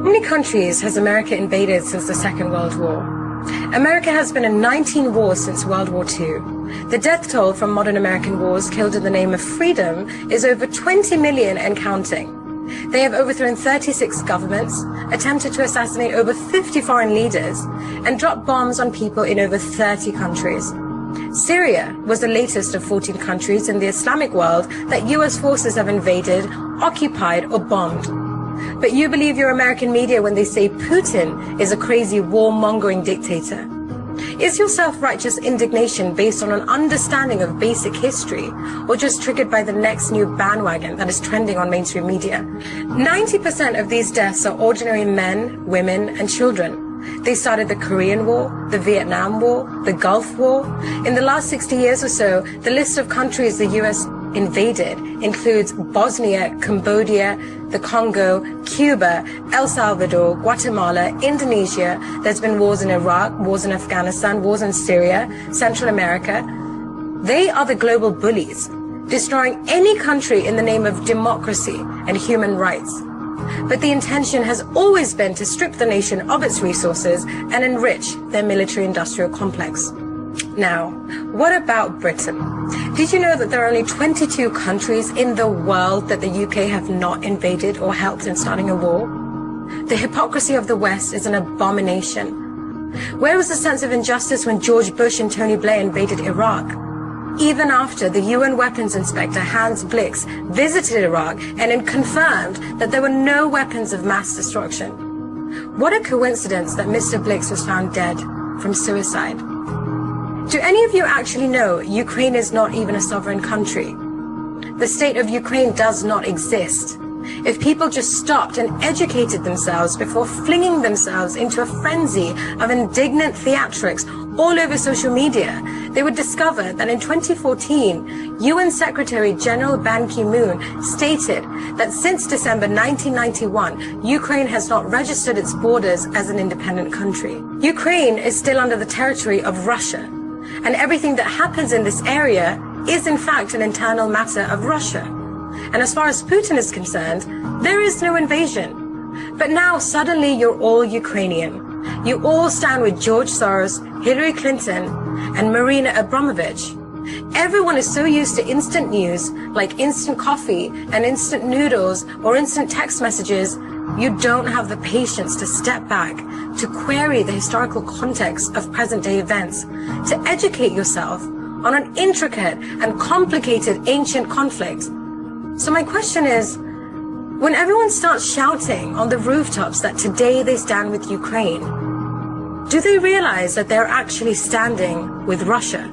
How many countries has America invaded since the Second World War? America has been in 19 wars since World War II. The death toll from modern American wars killed in the name of freedom is over 20 million and counting. They have overthrown 36 governments, attempted to assassinate over 50 foreign leaders, and dropped bombs on people in over 30 countries. Syria was the latest of 14 countries in the Islamic world that US forces have invaded, occupied, or bombed. But you believe your American media when they say Putin is a crazy war-mongering dictator. Is your self-righteous indignation based on an understanding of basic history, or just triggered by the next new bandwagon that is trending on mainstream media? 90% of these deaths are ordinary men, women, and children. They started the Korean War, the Vietnam War, the Gulf War. In the last 60 years or so, the list of countries the US invaded includes Bosnia, Cambodia, the Congo, Cuba, El Salvador, Guatemala, Indonesia. There's been wars in Iraq, wars in Afghanistan, wars in Syria, Central America. They are the global bullies, destroying any country in the name of democracy and human rights. But the intention has always been to strip the nation of its resources and enrich their military-industrial complex. Now, what about Britain? Did you know that there are only 22 countries in the world that the UK have not invaded or helped in starting a war? The hypocrisy of the West is an abomination. Where was the sense of injustice when George Bush and Tony Blair invaded Iraq? Even after the UN weapons inspector Hans Blix visited Iraq and confirmed that there were no weapons of mass destruction. What a coincidence that Mr. Blix was found dead from suicide. Do any of you actually know Ukraine is not even a sovereign country? The state of Ukraine does not exist. If people just stopped and educated themselves before flinging themselves into a frenzy of indignant theatrics all over social media, they would discover that in 2014, UN Secretary General Ban Ki-moon stated that since December 1991, Ukraine has not registered its borders as an independent country. Ukraine is still under the territory of Russia, and everything that happens in this area is in fact an internal matter of Russia. And as far as Putin is concerned, there is no invasion. But now suddenly you're all Ukrainian. You all stand with George Soros, Hillary Clinton, and Marina Abramovich. Everyone is so used to instant news, like instant coffee and instant noodles or instant text messages, you don't have the patience to step back, to query the historical context of present-day events, to educate yourself on an intricate and complicated ancient conflict. So my question is, when everyone starts shouting on the rooftops that today they stand with Ukraine, do they realize that they're actually standing with Russia?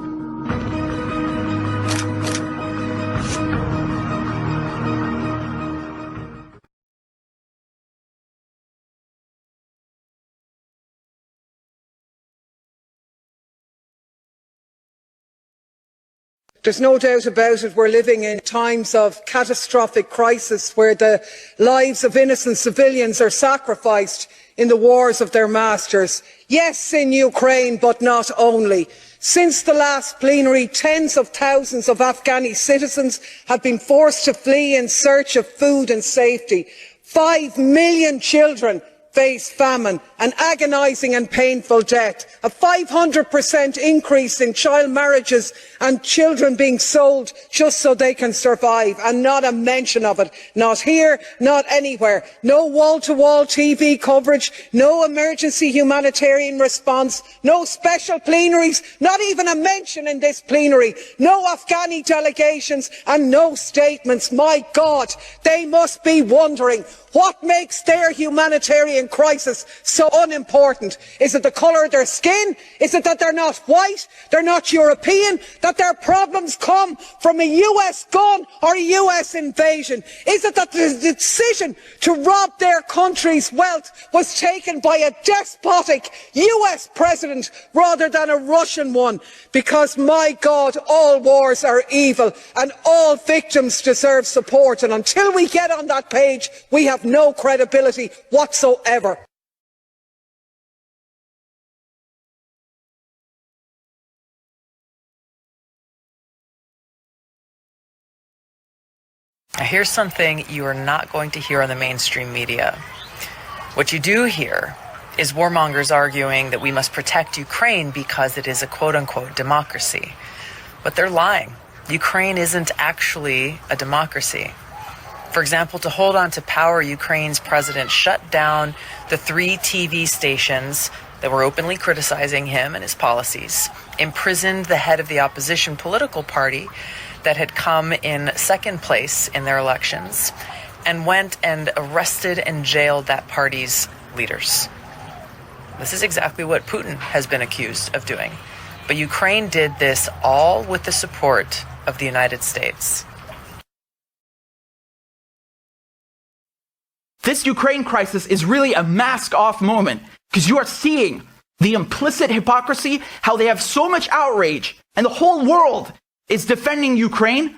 There's no doubt about it, we're living in times of catastrophic crisis where the lives of innocent civilians are sacrificed in the wars of their masters. Yes, in Ukraine, but not only. Since the last plenary, tens of thousands of Afghani citizens have been forced to flee in search of food and safety. 5 million children face famine, an agonising and painful death, a 500% increase in child marriages and children being sold just so they can survive, and not a mention of it, not here, not anywhere. No wall-to-wall TV coverage, no emergency humanitarian response, no special plenaries, not even a mention in this plenary, no Afghani delegations and no statements. My God, they must be wondering what makes their humanitarian crisis so unimportant. Is it the colour of their skin? Is it that they're not white, they're not European, that their problems come from a US gun or a US invasion? Is it that the decision to rob their country's wealth was taken by a despotic US president rather than a Russian one? Because, my God, all wars are evil and all victims deserve support, and until we get on that page, we have no credibility whatsoever. Now, here's something you are not going to hear on the mainstream media. What you do hear is warmongers arguing that we must protect Ukraine because it is a quote-unquote democracy. But they're lying. Ukraine isn't actually a democracy. For example, to hold on to power, Ukraine's president shut down the 3 TV stations that were openly criticizing him and his policies, imprisoned the head of the opposition political party that had come in second place in their elections, and went and arrested and jailed that party's leaders. This is exactly what Putin has been accused of doing. But Ukraine did this all with the support of the United States. This Ukraine crisis is really a mask-off moment, because you are seeing the implicit hypocrisy, how they have so much outrage, and the whole world is defending Ukraine,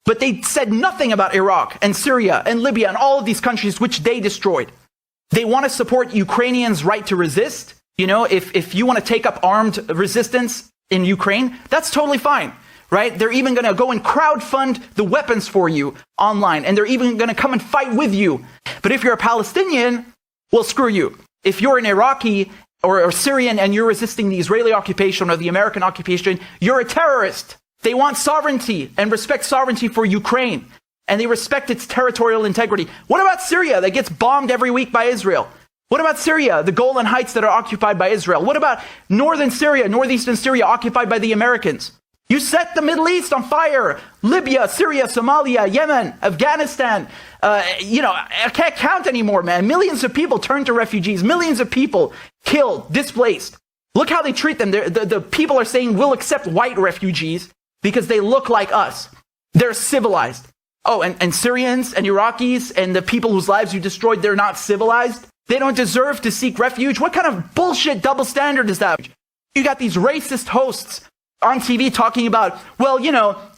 but they said nothing about Iraq and Syria and Libya and all of these countries which they destroyed. They want to support Ukrainians' right to resist. You know, if you want to take up armed resistance in Ukraine, that's totally fine, right? They're even going to go and crowdfund the weapons for you online, and they're even going to come and fight with you. But if you're a Palestinian, well, screw you. If you're an Iraqi or Syrian and you're resisting the Israeli occupation or the American occupation, you're a terrorist. They want sovereignty and respect sovereignty for Ukraine, and they respect its territorial integrity. What about Syria that gets bombed every week by Israel? What about Syria, the Golan Heights that are occupied by Israel? What about northern Syria, northeastern Syria occupied by the Americans? You set the Middle East on fire. Libya, Syria, Somalia, Yemen, Afghanistan. I can't count anymore, man. Millions of people turned to refugees. Millions of people killed, displaced. Look how they treat them. The people are saying we'll accept white refugees because they look like us. They're civilized. Oh, and Syrians and Iraqis and the people whose lives you destroyed, they're not civilized? They don't deserve to seek refuge? What kind of bullshit double standard is that? You got these racist hosts on TV talking about, well,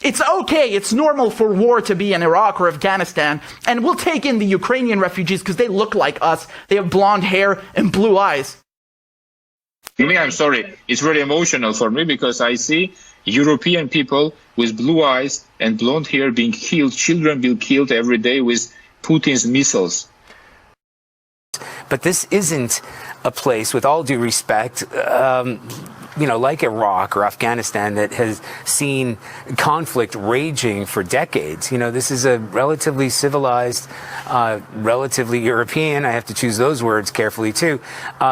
it's okay, it's normal for war to be in Iraq or Afghanistan, and we'll take in the Ukrainian refugees because they look like us. They have blonde hair and blue eyes. Me, I'm sorry. It's very emotional for me because I see European people with blue eyes and blonde hair being killed. Children being killed every day with Putin's missiles. But this isn't a place, with all due respect, like Iraq or Afghanistan, that has seen conflict raging for decades. This is a relatively civilized, relatively European, I have to choose those words carefully too,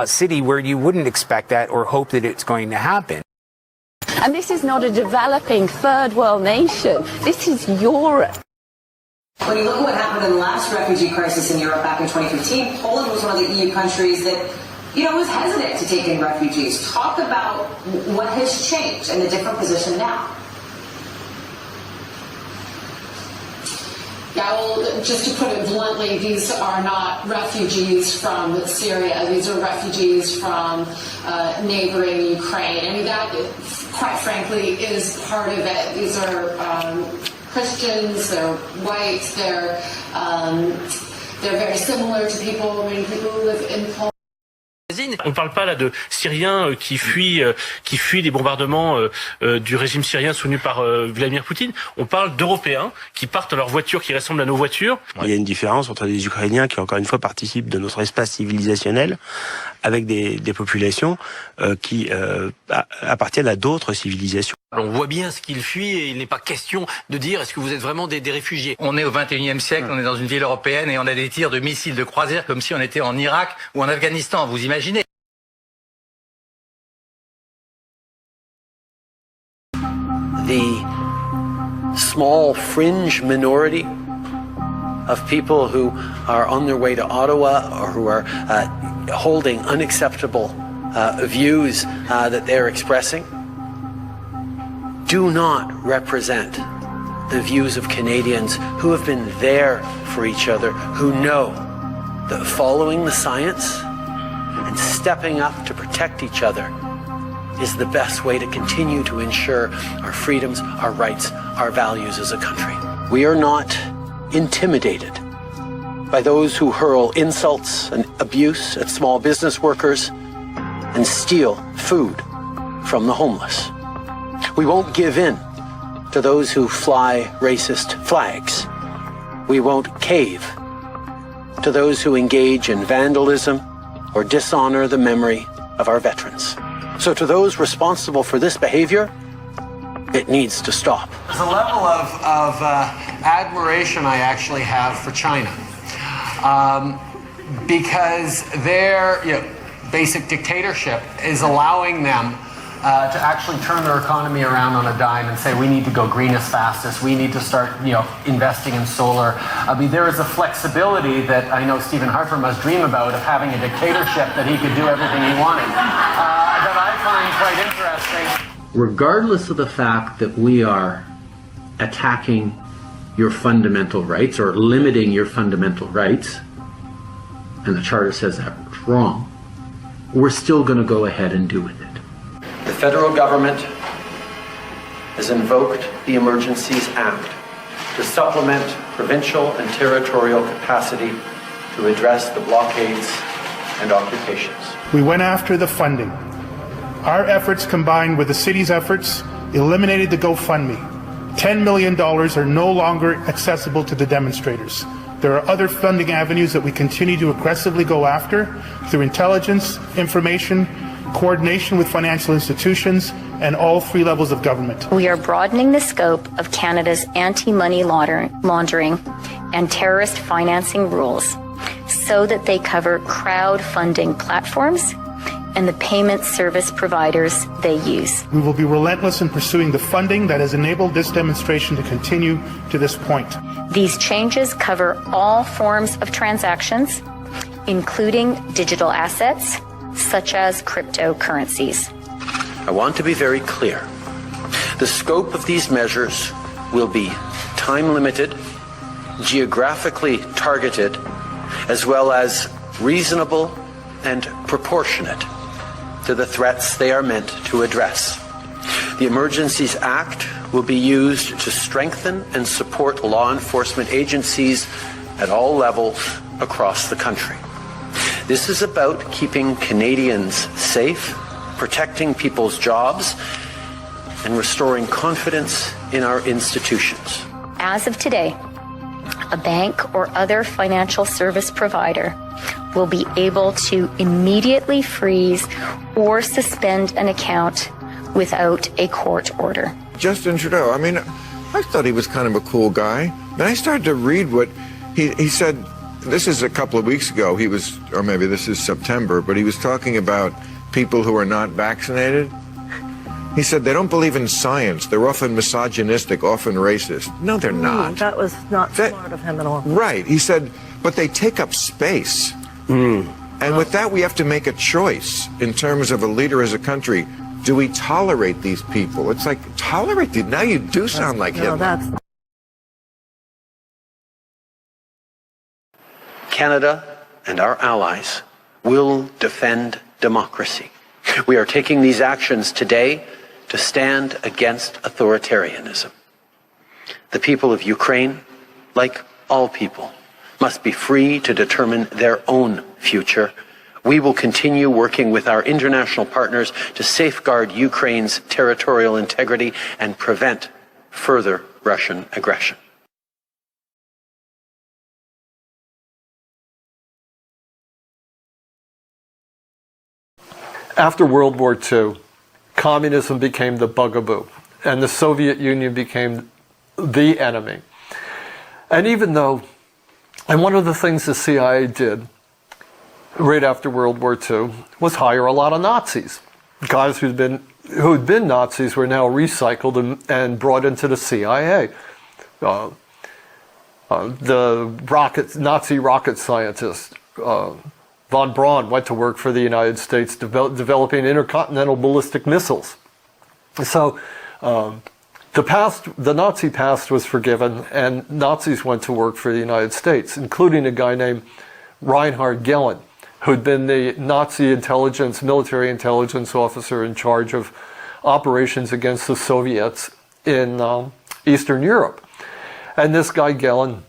city where you wouldn't expect that or hope that it's going to happen. And this is not a developing third world nation. This is Europe. When you look at what happened in the last refugee crisis in Europe back in 2015, Poland was one of the EU countries that was hesitant to take in refugees. Talk about what has changed and the different position now. Yeah, well, just to put it bluntly, these are not refugees from Syria. These are refugees from neighboring Ukraine. I mean, that, quite frankly, is part of it. These are Christians, they're white, they're very similar to many people who live in Poland. On ne parle pas là de Syriens qui fuient des bombardements du régime syrien soutenu par Vladimir Poutine. On parle d'Européens qui partent dans leurs voitures qui ressemblent à nos voitures. Il y a une différence entre les Ukrainiens qui, encore une fois, participent de notre espace civilisationnel avec des populations qui appartiennent à d'autres civilisations. On voit bien ce qu'ils fuient et il n'est pas question de dire est-ce que vous êtes vraiment des réfugiés. On est au 21e siècle, on est dans une ville européenne et on a des tirs de missiles de croisière comme si on était en Irak ou en Afghanistan, vous imaginez? The small fringe minority of people who are on their way to Ottawa or who are holding unacceptable views that they're expressing do not represent the views of Canadians who have been there for each other, who know that following the science and stepping up to protect each other is the best way to continue to ensure our freedoms, our rights, our values as a country. We are not intimidated by those who hurl insults and abuse at small business workers and steal food from the homeless. We won't give in to those who fly racist flags. We won't cave to those who engage in vandalism or dishonor the memory of our veterans. So to those responsible for this behavior, it needs to stop. There's a level of admiration I actually have for China, because their basic dictatorship is allowing them to actually turn their economy around on a dime and say we need to go green as fast as we need to start investing in solar. I mean, there is a flexibility that I know Stephen Harper must dream about, of having a dictatorship that he could do everything he wanted, that I find quite interesting. Regardless of the fact that we are attacking your fundamental rights or limiting your fundamental rights, and the Charter says that's wrong, we're still going to go ahead and do with it. The federal government has invoked the Emergencies Act to supplement provincial and territorial capacity to address the blockades and occupations. We went after the funding. Our efforts, combined with the city's efforts, eliminated the GoFundMe. $10 million are no longer accessible to the demonstrators. There are other funding avenues that we continue to aggressively go after through intelligence, information, coordination with financial institutions, and all three levels of government. We are broadening the scope of Canada's anti-money laundering and terrorist financing rules so that they cover crowdfunding platforms and the payment service providers they use. We will be relentless in pursuing the funding that has enabled this demonstration to continue to this point. These changes cover all forms of transactions, including digital assets, such as cryptocurrencies. I want to be very clear. The scope of these measures will be time-limited, geographically targeted, as well as reasonable and proportionate to the threats they are meant to address. The Emergencies Act will be used to strengthen and support law enforcement agencies at all levels across the country. This is about keeping Canadians safe, protecting people's jobs, and restoring confidence in our institutions. As of today, a bank or other financial service provider will be able to immediately freeze or suspend an account without a court order. Justin Trudeau, I mean, I thought he was kind of a cool guy. And I started to read what he said. This is a couple of weeks ago. He was, or maybe this is September, but he was talking about people who are not vaccinated. He said they don't believe in science. They're often misogynistic, often racist. No, they're not. That was not smart of him at all. Right. He said, but they take up space. And with that, we have to make a choice in terms of a leader as a country. Do we tolerate these people? It's like, tolerate them. Now you do sound like Hitler. Canada and our allies will defend democracy. We are taking these actions today to stand against authoritarianism. The people of Ukraine, like all people, must be free to determine their own future. We will continue working with our international partners to safeguard Ukraine's territorial integrity and prevent further Russian aggression. After World War II, communism became the bugaboo, and the Soviet Union became the enemy. And even though, and one of the things the CIA did right after World War II was hire a lot of Nazis. Guys who'd been Nazis were now recycled and brought into the CIA. The Nazi rocket scientist, von Braun, went to work for the United States developing intercontinental ballistic missiles. So the Nazi past was forgiven, and Nazis went to work for the United States, including a guy named Reinhard Gehlen, who'd been the Nazi military intelligence officer in charge of operations against the Soviets in Eastern Europe. And this guy Gehlen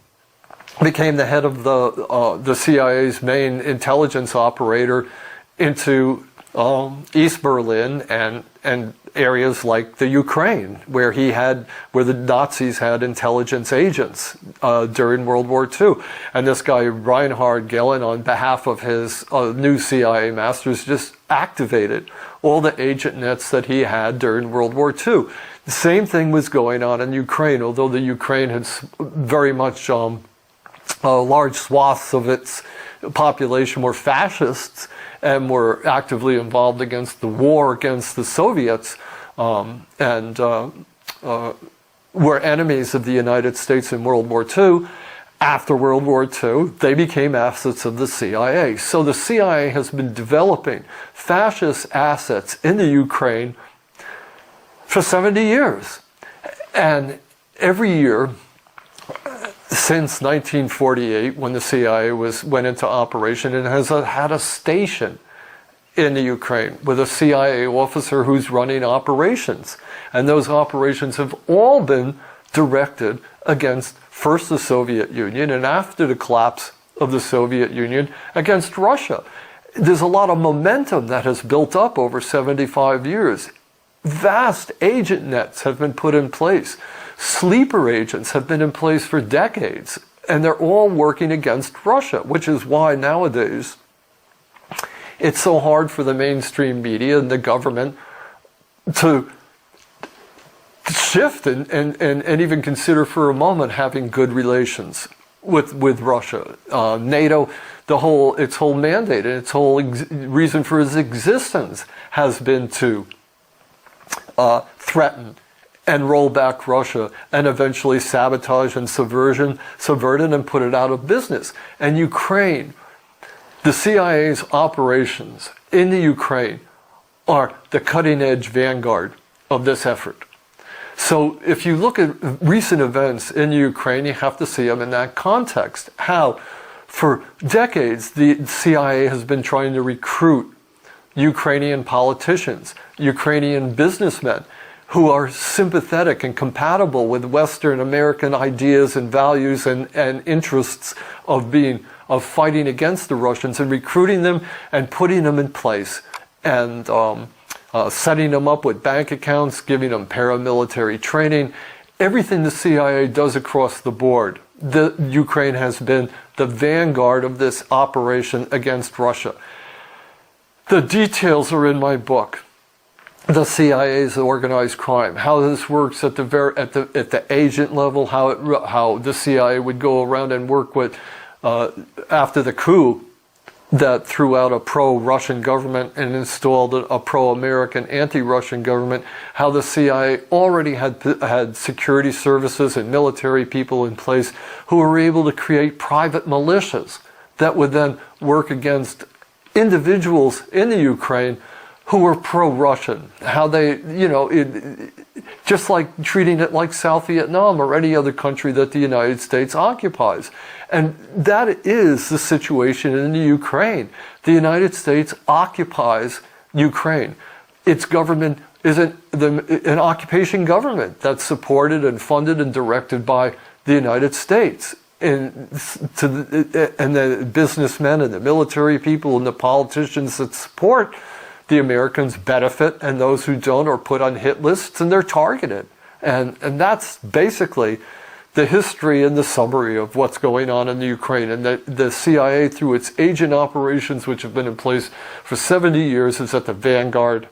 became the head of the CIA's main intelligence operator into East Berlin and areas like the Ukraine, where the Nazis had intelligence agents during World War II. And this guy Reinhard Gehlen, on behalf of his new CIA masters, just activated all the agent nets that he had during World War II. The same thing was going on in Ukraine, although the Ukraine had very much large swaths of its population were fascists and were actively involved against the war against the Soviets, and were enemies of the United States in World War II. After World War II, they became assets of the CIA. So the CIA has been developing fascist assets in the Ukraine for 70 years. And every year, since 1948, when the CIA went into operation, it has had a station in the Ukraine with a CIA officer who's running operations. And those operations have all been directed against first the Soviet Union, and after the collapse of the Soviet Union, against Russia. There's a lot of momentum that has built up over 75 years. Vast agent nets have been put in place. Sleeper agents have been in place for decades, and they're all working against Russia, which is why nowadays it's so hard for the mainstream media and the government to shift and even consider for a moment having good relations with Russia. NATO, its whole mandate and its whole reason for its existence has been to threaten and roll back Russia and eventually sabotage and subvert it and put it out of business. And Ukraine, the CIA's operations in the Ukraine are the cutting edge vanguard of this effort. So if you look at recent events in Ukraine, you have to see them in that context. How, for decades, the CIA has been trying to recruit Ukrainian politicians, Ukrainian businessmen, who are sympathetic and compatible with Western American ideas and values and interests of fighting against the Russians, and recruiting them and putting them in place, and setting them up with bank accounts, giving them paramilitary training, everything the CIA does across the board. Ukraine has been the vanguard of this operation against Russia. The details are in my book. The CIA's organized crime, how this works at the agent level, how the CIA would go around and work with after the coup that threw out a pro-Russian government and installed a pro-American anti-Russian government, how the CIA already had security services and military people in place who were able to create private militias that would then work against individuals in the Ukraine who were pro-Russian, how they, just like treating it like South Vietnam or any other country that the United States occupies. And that is the situation in the Ukraine. The United States occupies Ukraine. Its government is an occupation government that's supported and funded and directed by the United States. And the businessmen and the military people and the politicians that support the Americans benefit, and those who don't are put on hit lists and they're targeted. And that's basically the history and the summary of what's going on in the Ukraine. And the CIA, through its agent operations, which have been in place for 70 years, is at the vanguard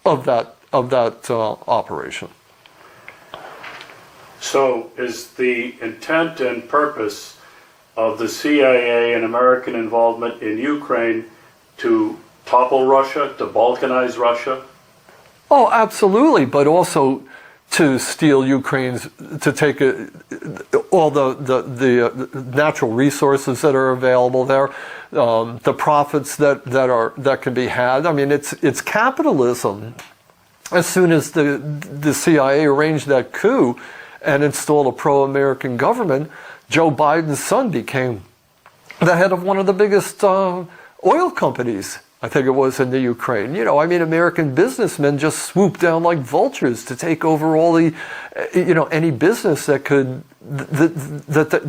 of that operation. So is the intent and purpose of the CIA and American involvement in Ukraine to topple Russia, to balkanize Russia? Oh, absolutely, but also to steal Ukraine's, to take all the natural resources that are available there, the profits that can be had. I mean, it's capitalism. As soon as the CIA arranged that coup and installed a pro-American government, Joe Biden's son became the head of one of the biggest oil companies, I think it was, in the Ukraine. American businessmen just swooped down like vultures to take over all the, any business that could,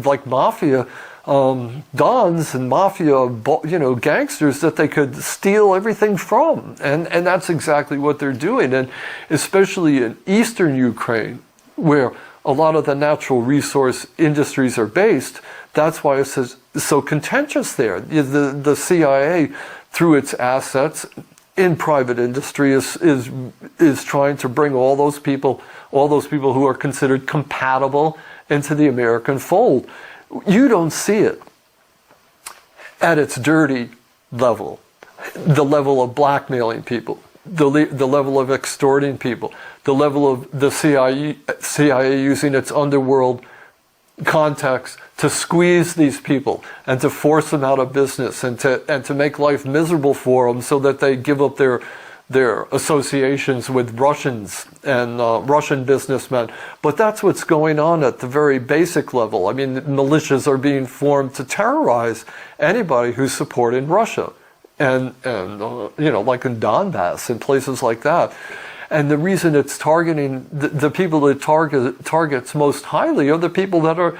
like mafia dons and mafia, gangsters that they could steal everything from. And that's exactly what they're doing. And especially in eastern Ukraine, where a lot of the natural resource industries are based, that's why it's so contentious there. The CIA, through its assets in private industry, is trying to bring all those people who are considered compatible into the American fold. You don't see it at its dirty level, the level of blackmailing people, the level of extorting people, the level of the CIA using its underworld contacts to squeeze these people and to force them out of business and to make life miserable for them so that they give up their associations with Russians and Russian businessmen. But that's what's going on at the very basic level. I mean, militias are being formed to terrorize anybody who's supporting Russia, and like in Donbass and places like that. And the reason it's targeting the people that targets most highly are the people that are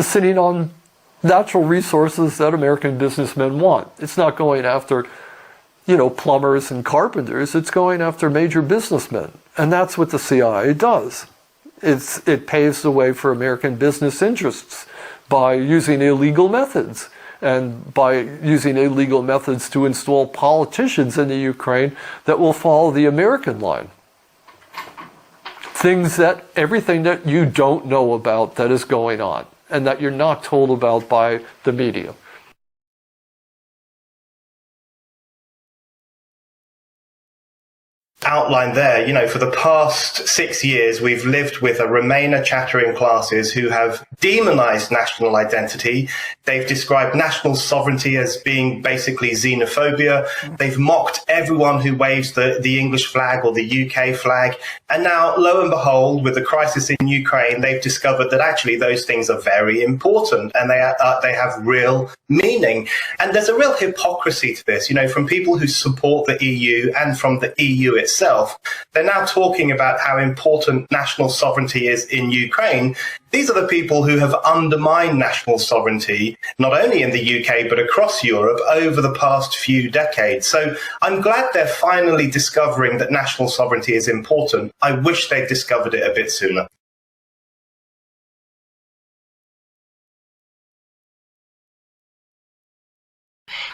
sitting on natural resources that American businessmen want. It's not going after plumbers and carpenters. It's going after major businessmen. And that's what the CIA does. It paves the way for American business interests by using illegal methods, and by using illegal methods to install politicians in the Ukraine that will follow the American line. Everything that you don't know about that is going on, and that you're not told about by the media. Outlined there, for the past 6 years, we've lived with a Remainer chattering classes who have demonized national identity. They've described national sovereignty as being basically xenophobia. They've mocked everyone who waves the English flag or the UK flag. And now, lo and behold, with the crisis in Ukraine, they've discovered that actually those things are very important and they have real meaning. And there's a real hypocrisy to this, from people who support the EU and from the EU itself. They're now talking about how important national sovereignty is in Ukraine. These are the people who have undermined national sovereignty, not only in the UK, but across Europe over the past few decades. So I'm glad they're finally discovering that national sovereignty is important. I wish they'd discovered it a bit sooner.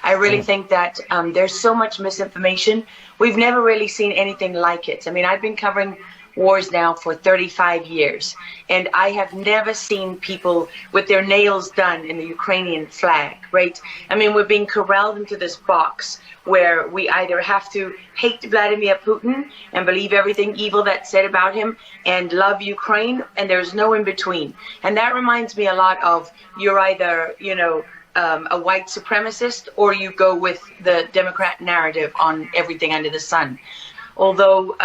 I really think that there's so much misinformation. We've never really seen anything like it. I mean, I've been covering wars now for 35 years, and I have never seen people with their nails done in the Ukrainian flag, right? I mean, we're being corralled into this box where we either have to hate Vladimir Putin and believe everything evil that's said about him and love Ukraine, and there's no in between. And that reminds me a lot of you're either, a white supremacist, or you go with the Democrat narrative on everything under the sun. Although,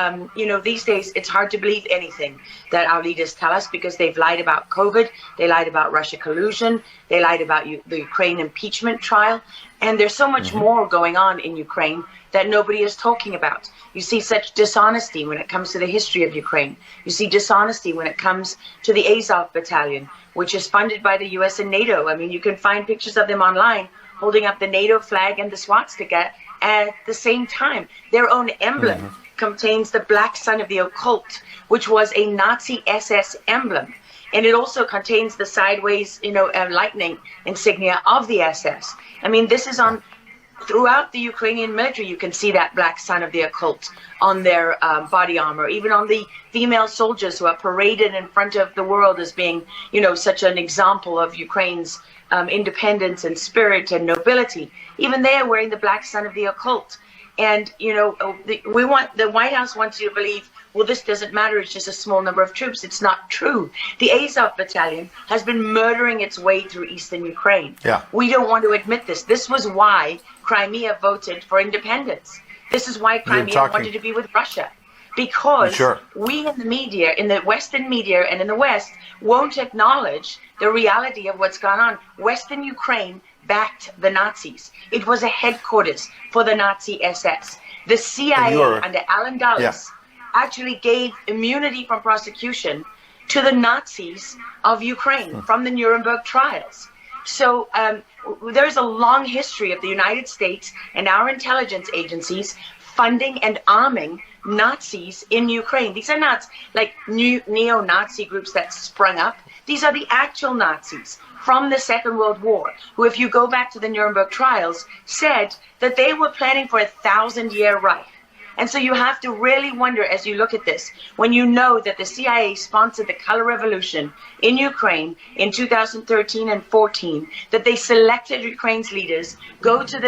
these days it's hard to believe anything that our leaders tell us, because they've lied about COVID, they lied about Russia collusion, they lied about the Ukraine impeachment trial, and there's so much more going on in Ukraine that nobody is talking about. You see such dishonesty when it comes to the history of Ukraine. You see dishonesty when it comes to the Azov battalion, which is funded by the US and NATO. I mean, you can find pictures of them online holding up the NATO flag and the swastika at the same time. Their own emblem contains the black sun of the occult, which was a Nazi SS emblem. And it also contains the sideways, lightning insignia of the SS. I mean, this is on throughout the Ukrainian military. You can see that black sun of the occult on their body armor, even on the female soldiers who are paraded in front of the world as being, such an example of Ukraine's independence and spirit and nobility. Even they are wearing the black sun of the occult. And, the White House wants you to believe, well, this doesn't matter, it's just a small number of troops. It's not true. The Azov battalion has been murdering its way through eastern Ukraine. Yeah. We don't want to admit this. This was why Crimea voted for independence. This is why Crimea wanted to be with Russia. Because we in the media, in the Western media and in the West, won't acknowledge the reality of what's gone on. Western Ukraine backed the Nazis. It was a headquarters for the Nazi SS. The CIA under Alan Dulles actually gave immunity from prosecution to the Nazis of Ukraine from the Nuremberg trials. So there's a long history of the United States and our intelligence agencies funding and arming Nazis in Ukraine. These are not like new neo-Nazi groups that sprung up. These are the actual Nazis from the Second World War, who, if you go back to the Nuremberg trials, said that they were planning for a 1,000-year Reich. And so you have to really wonder, as you look at this, when you know that the CIA sponsored the color revolution in Ukraine in 2013 and 14, that they selected Ukraine's leaders, go to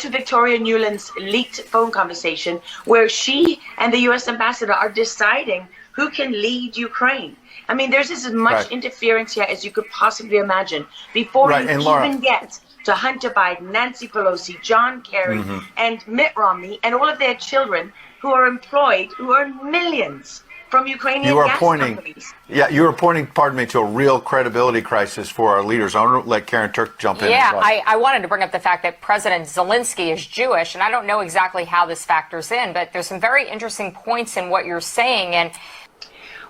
Victoria Nuland's leaked phone conversation where she and the U.S. ambassador are deciding who can lead Ukraine. I mean, there's as much interference here as you could possibly imagine before you even get to Hunter Biden, Nancy Pelosi, John Kerry, and Mitt Romney, and all of their children who are employed, who earn millions from Ukrainian gas companies. Yeah, you are pointing, pardon me, to a real credibility crisis for our leaders. I want to let Karen Turk jump in. Yeah, I wanted to bring up the fact that President Zelensky is Jewish, and I don't know exactly how this factors in, but there's some very interesting points in what you're saying. And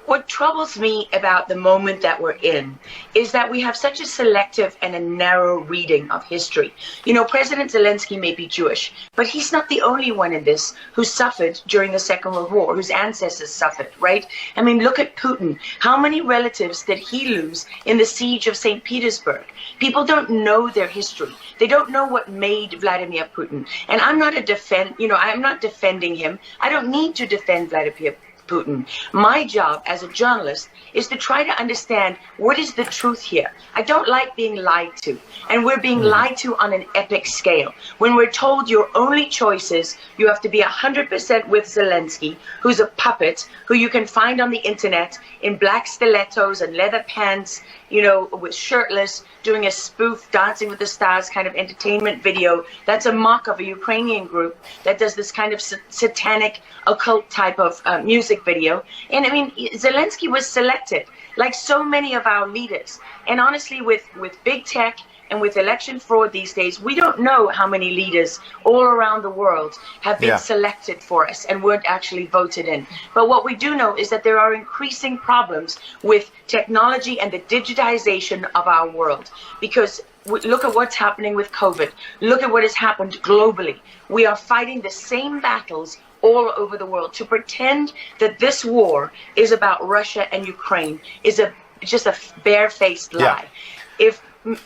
what troubles me about the moment that we're in is that we have such a selective and a narrow reading of history. You know, President Zelensky may be Jewish, but he's not the only one in this who suffered during the Second World War, whose ancestors suffered, right? I mean, look at Putin. How many relatives did he lose in the siege of St. Petersburg? People don't know their history. They don't know what made Vladimir Putin. And I'm not I'm not defending him. I don't need to defend Vladimir Putin. My job as a journalist is to try to understand what is the truth here. I don't like being lied to, and we're being lied to on an epic scale. When we're told your only choice is you have to be 100% with Zelensky, who's a puppet, who you can find on the internet in black stilettos and leather pants, you know, with shirtless, doing a spoof Dancing with the Stars kind of entertainment video. That's a mock of a Ukrainian group that does this kind of satanic, occult type of music video. And I mean, Zelensky was selected, like so many of our leaders. And honestly, with big tech and with election fraud these days, we don't know how many leaders all around the world have been selected for us and weren't actually voted in. But what we do know is that there are increasing problems with technology and the digitization of our world. Because look at what's happening with COVID. Look at what has happened globally. We are fighting the same battles all over the world. To pretend that this war is about Russia and Ukraine is just a barefaced lie. If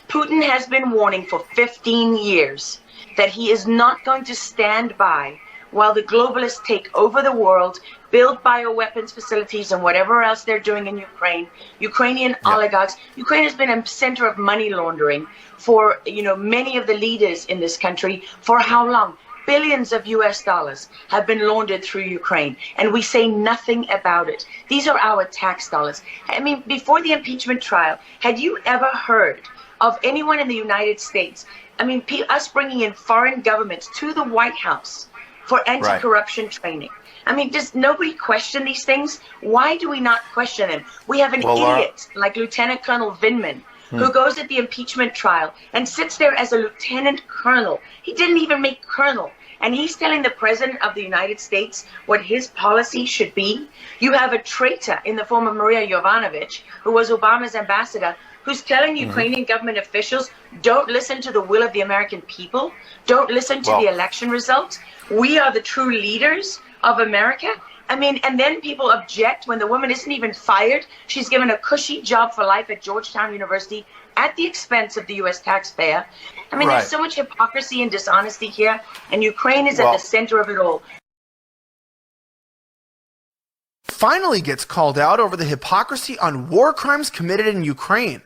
Putin has been warning for 15 years that he is not going to stand by while the globalists take over the world, build bioweapons facilities and whatever else they're doing in Ukraine, Ukrainian oligarchs. Ukraine has been a center of money laundering for, you know, many of the leaders in this country. For how long? Billions of US dollars have been laundered through Ukraine, and we say nothing about it. These are our tax dollars. I mean, before the impeachment trial, had you ever heard of anyone in the United States, I mean, us bringing in foreign governments to the White House for anti-corruption training? I mean, does nobody question these things? Why do we not question them? We have an idiot like Lieutenant Colonel Vindman, who goes at the impeachment trial and sits there as a lieutenant colonel. He didn't even make colonel. And he's telling the president of the United States what his policy should be. You have a traitor in the form of Maria Yovanovitch, who was Obama's ambassador, who's telling Ukrainian government officials, don't listen to the will of the American people. Don't listen to the election results. We are the true leaders of America. I mean, and then people object when the woman isn't even fired. She's given a cushy job for life at Georgetown University at the expense of the U.S. taxpayer. I mean, there's so much hypocrisy and dishonesty here, and Ukraine is at the center of it all. Finally gets called out over the hypocrisy on war crimes committed in Ukraine.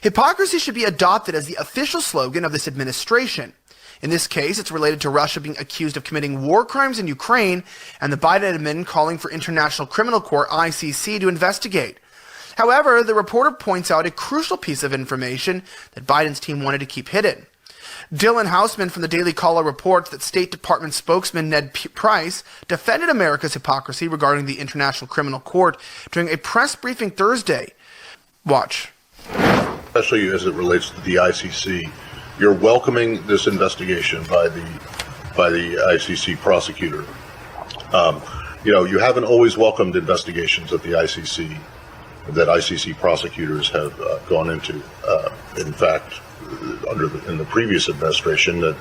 Hypocrisy should be adopted as the official slogan of this administration. In this case, it's related to Russia being accused of committing war crimes in Ukraine and the Biden admin calling for International Criminal Court, ICC, to investigate. However, the reporter points out a crucial piece of information that Biden's team wanted to keep hidden. Dylan Hausman from the Daily Caller reports that State Department spokesman Ned Price defended America's hypocrisy regarding the International Criminal Court during a press briefing Thursday. Watch. Especially as it relates to the ICC, you're welcoming this investigation by the ICC prosecutor. You know, you haven't always welcomed investigations at the ICC. that ICC prosecutors have gone into. In fact, in the previous administration, that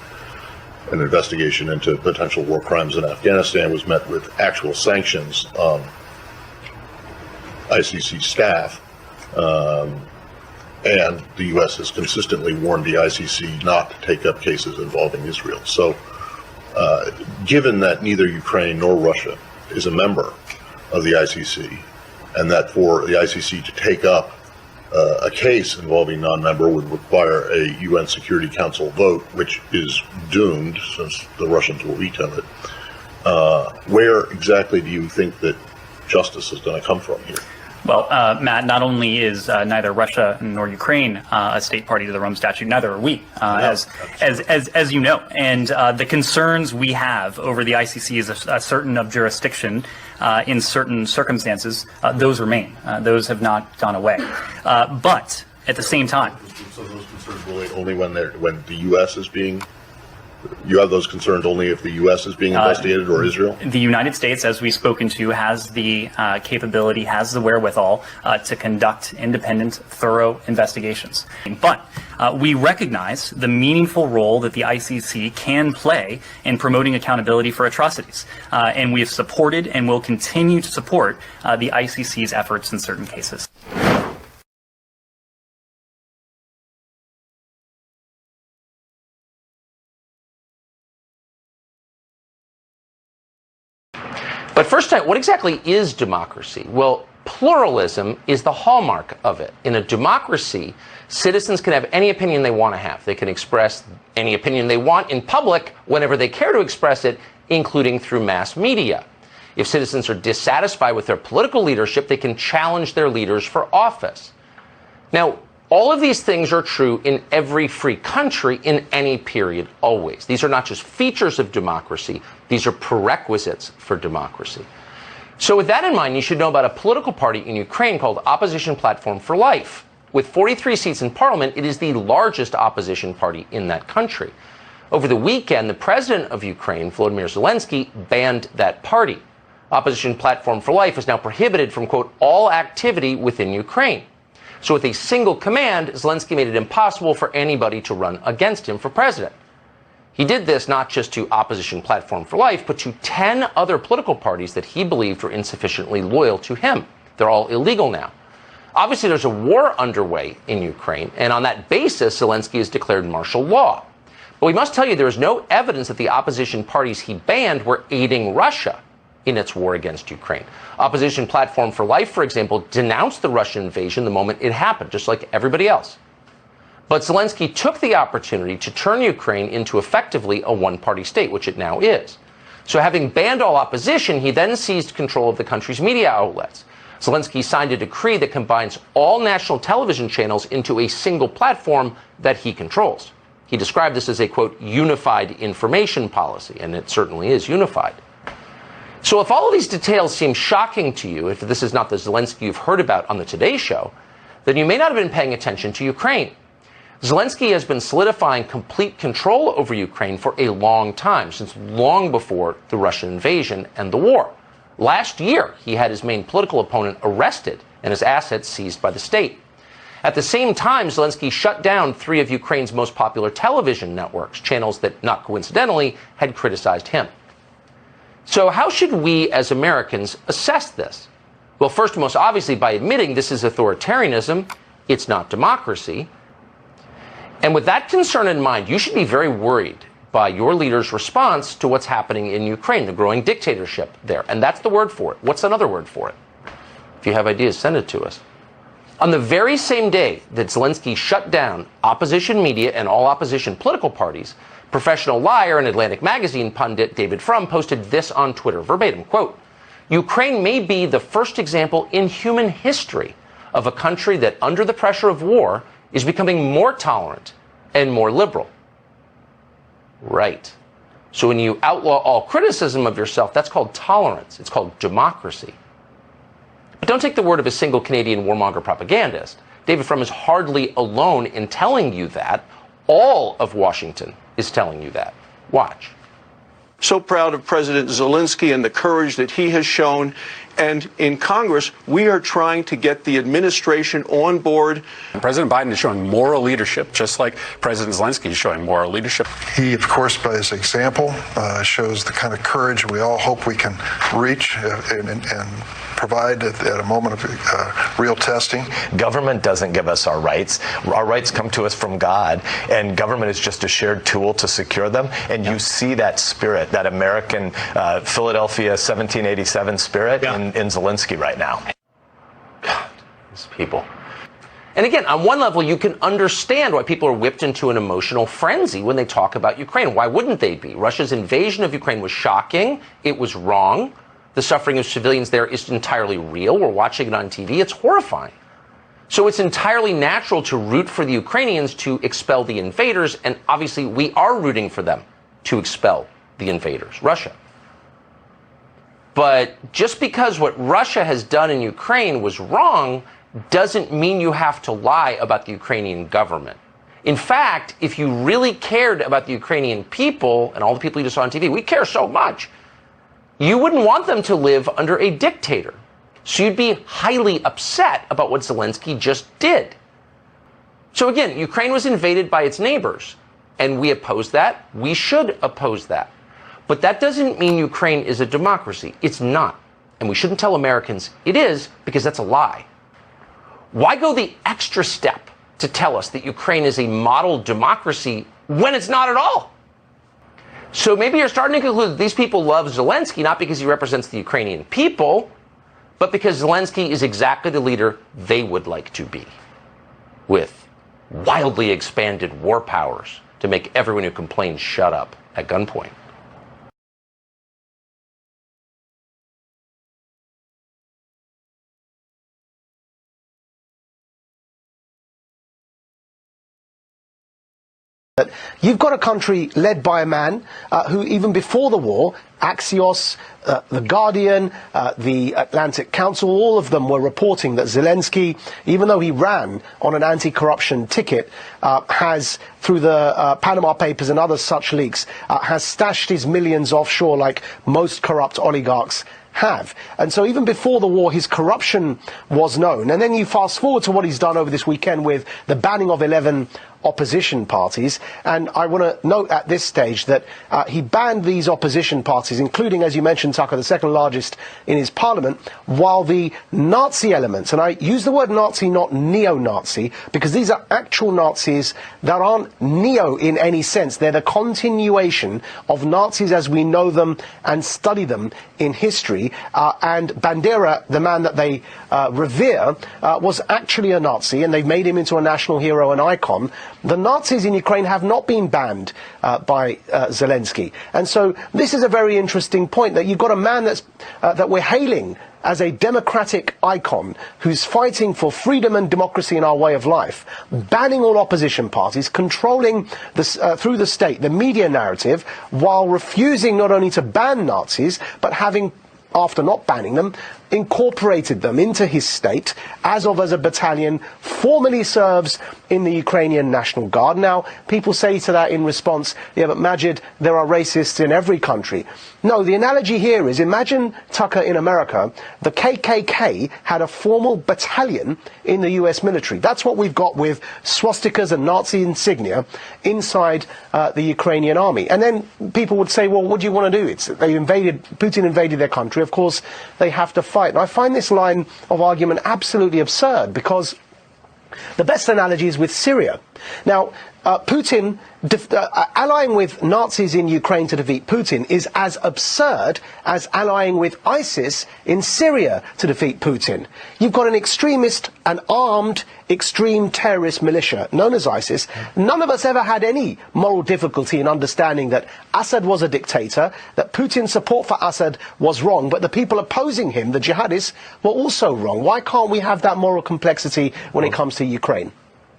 an investigation into potential war crimes in Afghanistan was met with actual sanctions on ICC staff, and the U.S. has consistently warned the ICC not to take up cases involving Israel. So, given that neither Ukraine nor Russia is a member of the ICC, and that for the ICC to take up a case involving non-member would require a UN Security Council vote, which is doomed since the Russians will veto it. Where exactly do you think that justice is going to come from here? Well, Matt, not only is neither Russia nor Ukraine a state party to the Rome Statute, neither are we, as you know. And the concerns we have over the ICC is a certain of jurisdiction in certain circumstances. Those remain. Those have not gone away. But at the same time, so those concerns relate only when the U.S. is being. You have those concerns only if the U.S. is being investigated or Israel? The United States, as we've spoken to, has the capability, has the wherewithal to conduct independent, thorough investigations. But we recognize the meaningful role that the ICC can play in promoting accountability for atrocities. And we have supported and will continue to support the ICC's efforts in certain cases. But first, what exactly is democracy? Well, pluralism is the hallmark of it. In a democracy, citizens can have any opinion they want to have. They can express any opinion they want in public whenever they care to express it, including through mass media. If citizens are dissatisfied with their political leadership, they can challenge their leaders for office. Now, all of these things are true in every free country in any period, always. These are not just features of democracy, these are prerequisites for democracy. So with that in mind, you should know about a political party in Ukraine called Opposition Platform for Life. With 43 seats in parliament, it is the largest opposition party in that country. Over the weekend, the president of Ukraine, Volodymyr Zelensky, banned that party. Opposition Platform for Life is now prohibited from, quote, all activity within Ukraine. So with a single command, Zelensky made it impossible for anybody to run against him for president. He did this not just to Opposition Platform for Life, but to 10 other political parties that he believed were insufficiently loyal to him. They're all illegal now. Obviously, there's a war underway in Ukraine, and on that basis, Zelensky has declared martial law. But we must tell you there is no evidence that the opposition parties he banned were aiding Russia in its war against Ukraine. Opposition Platform for Life, for example, denounced the Russian invasion the moment it happened, just like everybody else. But Zelensky took the opportunity to turn Ukraine into effectively a one-party state, which it now is. So having banned all opposition, he then seized control of the country's media outlets. Zelensky signed a decree that combines all national television channels into a single platform that he controls. He described this as a, quote, unified information policy, and it certainly is unified. So if all of these details seem shocking to you, if this is not the Zelensky you've heard about on the Today Show, then you may not have been paying attention to Ukraine. Zelensky has been solidifying complete control over Ukraine for a long time, since long before the Russian invasion and the war. Last year, he had his main political opponent arrested and his assets seized by the state. At the same time, Zelensky shut down 3 of Ukraine's most popular television networks, channels that, not coincidentally, had criticized him. So how should we as Americans assess this? Well, first and most obviously by admitting this is authoritarianism, it's not democracy. And with that concern in mind, you should be very worried by your leader's response to what's happening in Ukraine, the growing dictatorship there. And that's the word for it. What's another word for it? If you have ideas, send it to us. On the very same day that Zelensky shut down opposition media and all opposition political parties, professional liar and Atlantic magazine pundit David Frum posted this on Twitter, verbatim, quote, Ukraine may be the first example in human history of a country that, under the pressure of war, is becoming more tolerant and more liberal. Right. So when you outlaw all criticism of yourself, that's called tolerance. It's called democracy. But don't take the word of a single Canadian warmonger propagandist. David Frum is hardly alone in telling you that. All of Washington is telling you that. Watch. So proud of President Zelensky and the courage that he has shown And in Congress, we are trying to get the administration on board. President Biden is showing moral leadership, just like President Zelensky is showing moral leadership. He, of course, by his example, shows the kind of courage we all hope we can reach and provide at a moment of real testing. Government doesn't give us our rights. Our rights come to us from God, and government is just a shared tool to secure them. And you see that spirit, that American Philadelphia 1787 spirit in Zelensky right now. God, these people. And again, on one level, you can understand why people are whipped into an emotional frenzy when they talk about Ukraine. Why wouldn't they be? Russia's invasion of Ukraine was shocking. It was wrong. The suffering of civilians there is entirely real. We're watching it on TV. It's horrifying. So it's entirely natural to root for the Ukrainians to expel the invaders, and obviously we are rooting for them to expel the invaders, Russia. But just because what Russia has done in Ukraine was wrong doesn't mean you have to lie about the Ukrainian government. In fact, if you really cared about the Ukrainian people and all the people you just saw on TV, we care so much, you wouldn't want them to live under a dictator. So you'd be highly upset about what Zelensky just did. So again, Ukraine was invaded by its neighbors, and we oppose that. We should oppose that. But that doesn't mean Ukraine is a democracy. It's not. And we shouldn't tell Americans it is, because that's a lie. Why go the extra step to tell us that Ukraine is a model democracy when it's not at all? So maybe you're starting to conclude that these people love Zelensky not because he represents the Ukrainian people, but because Zelensky is exactly the leader they would like to be, with wildly expanded war powers to make everyone who complains shut up at gunpoint. You've got a country led by a man who, even before the war, Axios, The Guardian, the Atlantic Council, all of them were reporting that Zelensky, even though he ran on an anti-corruption ticket, has, through the Panama Papers and other such leaks, has stashed his millions offshore like most corrupt oligarchs have. And so even before the war, his corruption was known. And then you fast forward to what he's done over this weekend with the banning of 11 opposition parties. And I want to note at this stage that he banned these opposition parties, including, as you mentioned, Tucker, the second largest in his parliament, while the Nazi elements, and I use the word Nazi, not neo-Nazi, because these are actual Nazis that aren't neo in any sense. They're the continuation of Nazis as we know them and study them in history. And Bandera, the man that they revere, was actually a Nazi, and they've made him into a national hero and icon. The Nazis in Ukraine have not been banned by Zelensky. And so this is a very interesting point, that you've got a man that's, that we're hailing as a democratic icon who's fighting for freedom and democracy in our way of life, banning all opposition parties, controlling this, through the state the media narrative, while refusing not only to ban Nazis, but having, after not banning them, incorporated them into his state. Azov, as a battalion, formally serves in the Ukrainian National Guard. Now, people say to that in response, yeah, but Majid, there are racists in every country. No, the analogy here is, imagine, Tucker, in America, the KKK had a formal battalion in the US military. That's what we've got with swastikas and Nazi insignia inside the Ukrainian army. And then people would say, well, what do you want to do? Putin invaded their country. Of course, they have to fight. And I find this line of argument absolutely absurd, because the best analogy is with Syria. Now, Putin allying with Nazis in Ukraine to defeat Putin is as absurd as allying with ISIS in Syria to defeat Putin. You've got an extremist, an armed extreme terrorist militia known as ISIS. None of us ever had any moral difficulty in understanding that Assad was a dictator, that Putin's support for Assad was wrong, but the people opposing him, the jihadists, were also wrong. Why can't we have that moral complexity when it comes to Ukraine?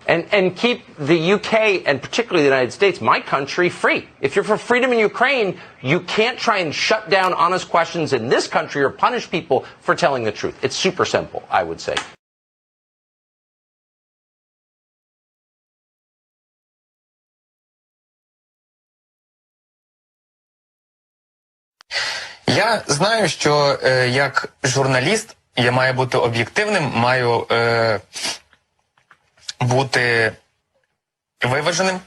And keep the UK, and particularly the United States, my country, free. If you're for freedom in Ukraine, you can't try and shut down honest questions in this country or punish people for telling the truth. It's super simple, I would say. Я знаю, що як журналіст я маю бути об'єктивним, маю бути виваженим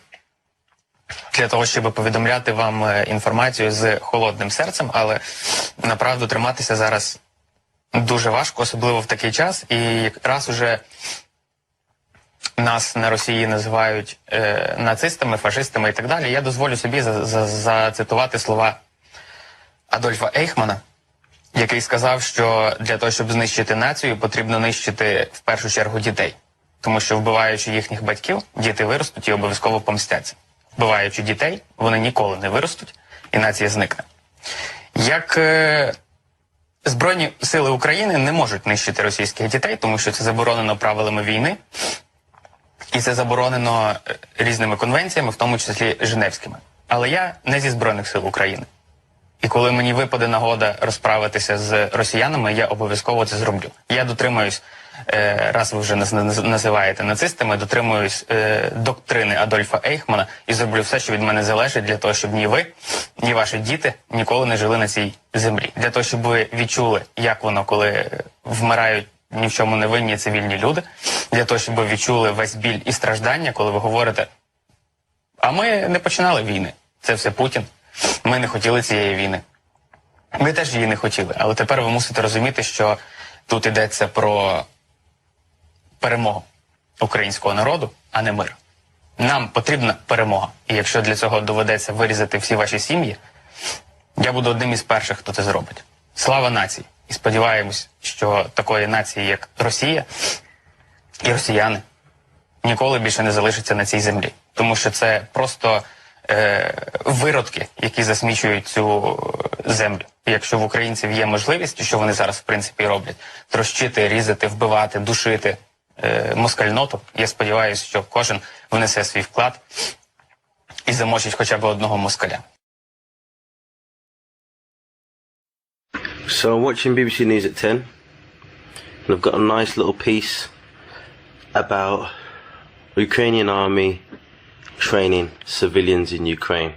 для того, щоб повідомляти вам інформацію з холодним серцем, але направду триматися зараз дуже важко, особливо в такий час. І якраз уже нас на Росії називають нацистами, фашистами і так далі, я дозволю собі зацитувати слова Адольфа Ейхмана, який сказав, що для того, щоб знищити націю, потрібно нищити в першу чергу дітей. Тому що вбиваючи їхніх батьків, діти виростуть і обов'язково помстяться. Вбиваючи дітей, вони ніколи не виростуть, і нація зникне. Як Збройні сили України не можуть нищити російських дітей, тому що це заборонено правилами війни, і це заборонено різними конвенціями, в тому числі Женевськими. Але я не зі Збройних сил України. І коли мені випаде нагода розправитися з росіянами, я обов'язково це зроблю. Я дотримуюсь, раз ви вже називаєте нацистами, дотримуюсь доктрини Адольфа Ейхмана і зроблю все, що від мене залежить, для того, щоб ні ви, ні ваші діти ніколи не жили на цій землі. Для того, щоб ви відчули, як воно, коли вмирають ні в чому не винні цивільні люди. Для того, щоб ви відчули весь біль і страждання, коли ви говорите, а ми не починали війни, це все Путін. Ми не хотіли цієї війни. Ви теж її не хотіли. Але тепер ви мусите розуміти, що тут йдеться про перемогу українського народу, а не мир. Нам потрібна перемога. І якщо для цього доведеться вирізати всі ваші сім'ї, я буду одним із перших, хто це зробить. Слава нації! І сподіваємось, що такої нації, як Росія і росіяни, ніколи більше не залишиться на цій землі. Тому що це просто виродки, які засмічують цю землю. І якщо в українців є можливість, що вони зараз в принципі роблять, трощити, різати, вбивати, душити москальноту, я сподіваюся, що кожен внесе свій вклад і замочить хоча б одного москаля. So I'm watching BBC News at 10 and I've got a nice little piece about Ukrainian army training civilians in Ukraine.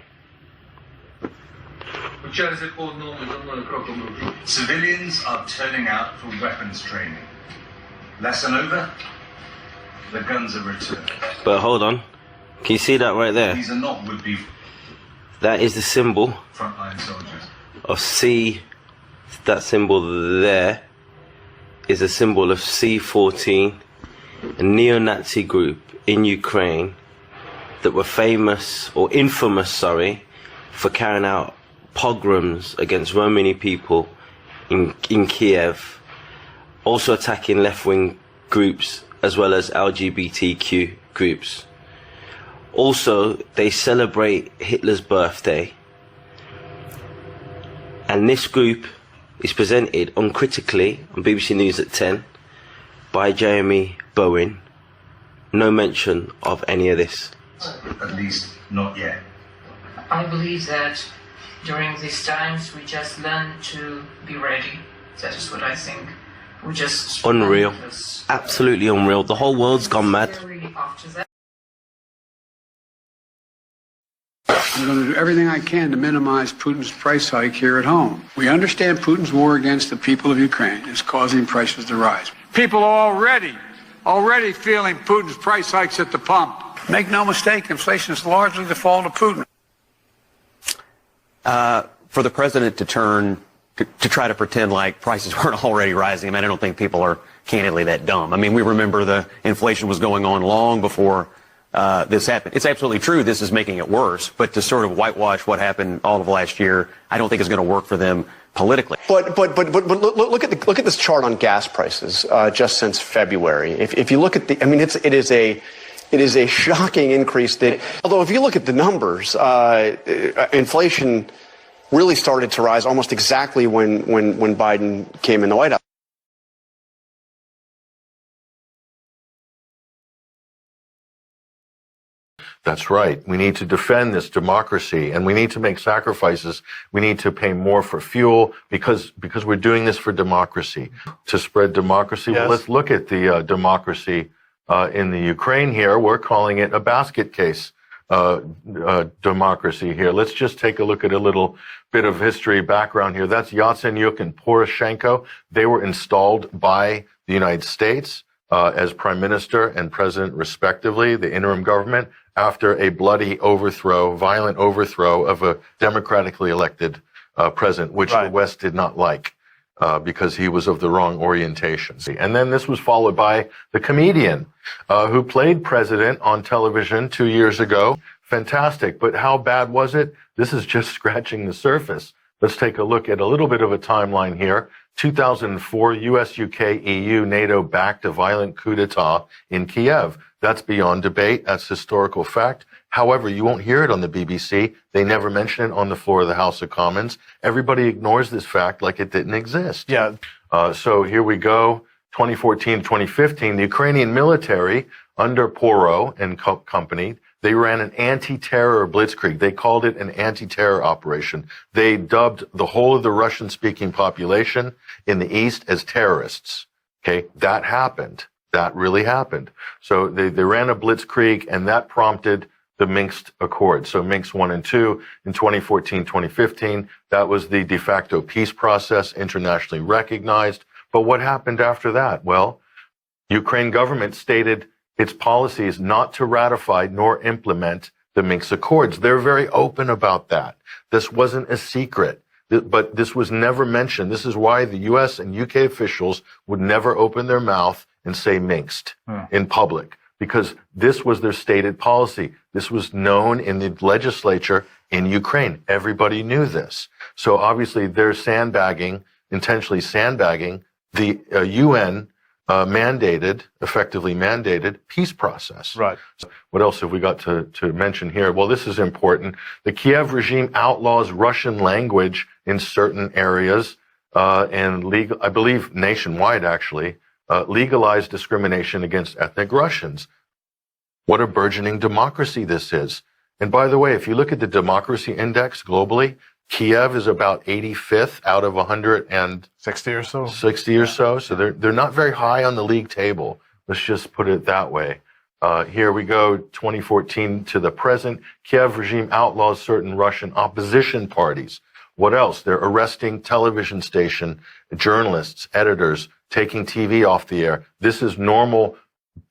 Civilians are turning out for weapons training. Lesson over, the guns are returned. But hold on, can you see that right there? These are not would-be That is the symbol frontline soldiers. of C. That symbol there is a symbol of C-14, a neo-Nazi group in Ukraine that were famous, or infamous, for carrying out pogroms against Romani people in Kiev, also attacking left-wing groups as well as LGBTQ groups. Also, they celebrate Hitler's birthday, and this group is presented uncritically on BBC News at 10 by Jeremy Bowen. No mention of any of this. At least not yet. I believe that during these times we just learn to be ready. That is what I think. We just Unreal. Absolutely unreal. The whole world's gone mad. After that. I'm going to do everything I can to minimize Putin's price hike here at home. We understand Putin's war against the people of Ukraine is causing prices to rise. People are already feeling Putin's price hikes at the pump. Make no mistake, inflation is largely the fault of Putin. For the president to turn to try to pretend like prices weren't already rising, I mean, I don't think people are candidly that dumb. I mean, we remember the inflation was going on long before this happened. It's absolutely true this is making it worse, but to sort of whitewash what happened all of last year, I don't think is going to work for them politically. But look at this chart on gas prices just since February. If you look at the, I mean, it is a shocking increase. That although if you look at the numbers, inflation really started to rise almost exactly when Biden came in the White House. That's right. We need to defend this democracy, and we need to make sacrifices. We need to pay more for fuel because we're doing this for democracy, to spread democracy. Yes. Well, let's look at the democracy in the Ukraine here. We're calling it a basket case. democracy here. Let's just take a look at a little bit of history background here. That's Yatsenyuk and Poroshenko. They were installed by the United States as prime minister and president, respectively, the interim government, after a bloody overthrow, violent overthrow of a democratically elected president, which the West did not like. Because he was of the wrong orientation. And then this was followed by the comedian who played president on television 2 years ago. Fantastic. But how bad was it? This is just scratching the surface. Let's take a look at a little bit of a timeline here. 2004, US, UK, EU, NATO backed a violent coup d'etat in Kiev. That's beyond debate. That's historical fact. However, you won't hear it on the BBC. They never mention it on the floor of the House of Commons. Everybody ignores this fact like it didn't exist. Yeah. So here we go. 2014, 2015, the Ukrainian military under Poro and company, they ran an anti-terror blitzkrieg. They called it an anti-terror operation. They dubbed the whole of the Russian-speaking population in the East as terrorists. Okay, that happened. That really happened. So they ran a blitzkrieg, and that prompted the Minsk Accords. So Minsk 1 and 2 in 2014, 2015, that was the de facto peace process, internationally recognized. But what happened after that? Well, Ukraine government stated its policies not to ratify nor implement the Minsk Accords. They're very open about that. This wasn't a secret, but this was never mentioned. This is why the US and UK officials would never open their mouth and say Minsk in public, because this was their stated policy. This was known in the legislature in Ukraine. Everybody knew this. So obviously they're sandbagging, intentionally sandbagging the UN effectively mandated peace process. Right. So what else have we got to mention here? Well, this is important. The Kiev regime outlaws Russian language in certain areas, and I believe nationwide actually, legalized discrimination against ethnic Russians. What a burgeoning democracy this is. And by the way, if you look at the democracy index globally, Kiev is about 85th out of 160 or so. 60 or so. So they're not very high on the league table. Let's just put it that way. Here we go, 2014 to the present. Kiev regime outlaws certain Russian opposition parties. What else? They're arresting television station journalists, editors, taking TV off the air. This is normal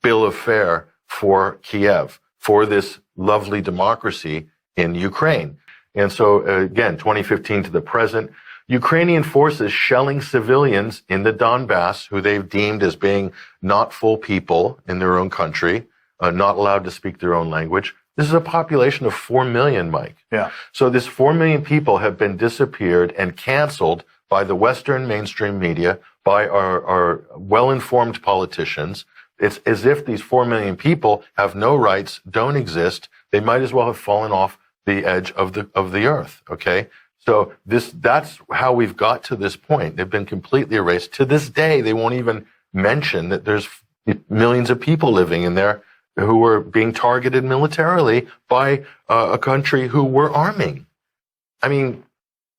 bill of fare for Kiev, for this lovely democracy in Ukraine. And so, again, 2015 to the present, Ukrainian forces shelling civilians in the Donbass, who they've deemed as being not full people in their own country, not allowed to speak their own language. This is a population of 4 million, Mike. Yeah. So this 4 million people have been disappeared and canceled by the Western mainstream media, by our well-informed politicians. It's as if these 4 million people have no rights, don't exist. They might as well have fallen off the edge of the earth. Okay. So that's how we've got to this point. They've been completely erased. To this day, they won't even mention that there's millions of people living in there who were being targeted militarily by a country who were arming. I mean,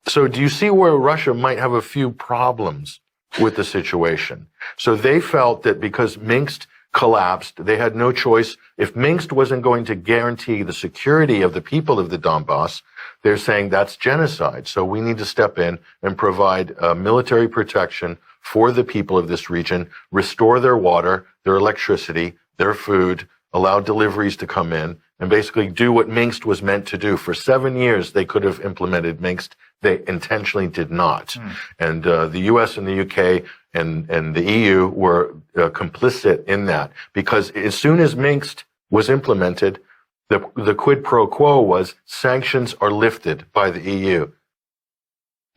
so do you see where Russia might have a few problems with the situation? So they felt that because Minsk collapsed, they had no choice. If Minsk wasn't going to guarantee the security of the people of the Donbass, they're saying that's genocide. So we need to step in and provide military protection for the people of this region, restore their water, their electricity, their food, allow deliveries to come in, and basically do what Minsk was meant to do. For 7 years, they could have implemented Minsk. They intentionally did not. And the US and the UK and the EU were complicit in that, because as soon as Minsk was implemented, the quid pro quo was sanctions are lifted by the EU.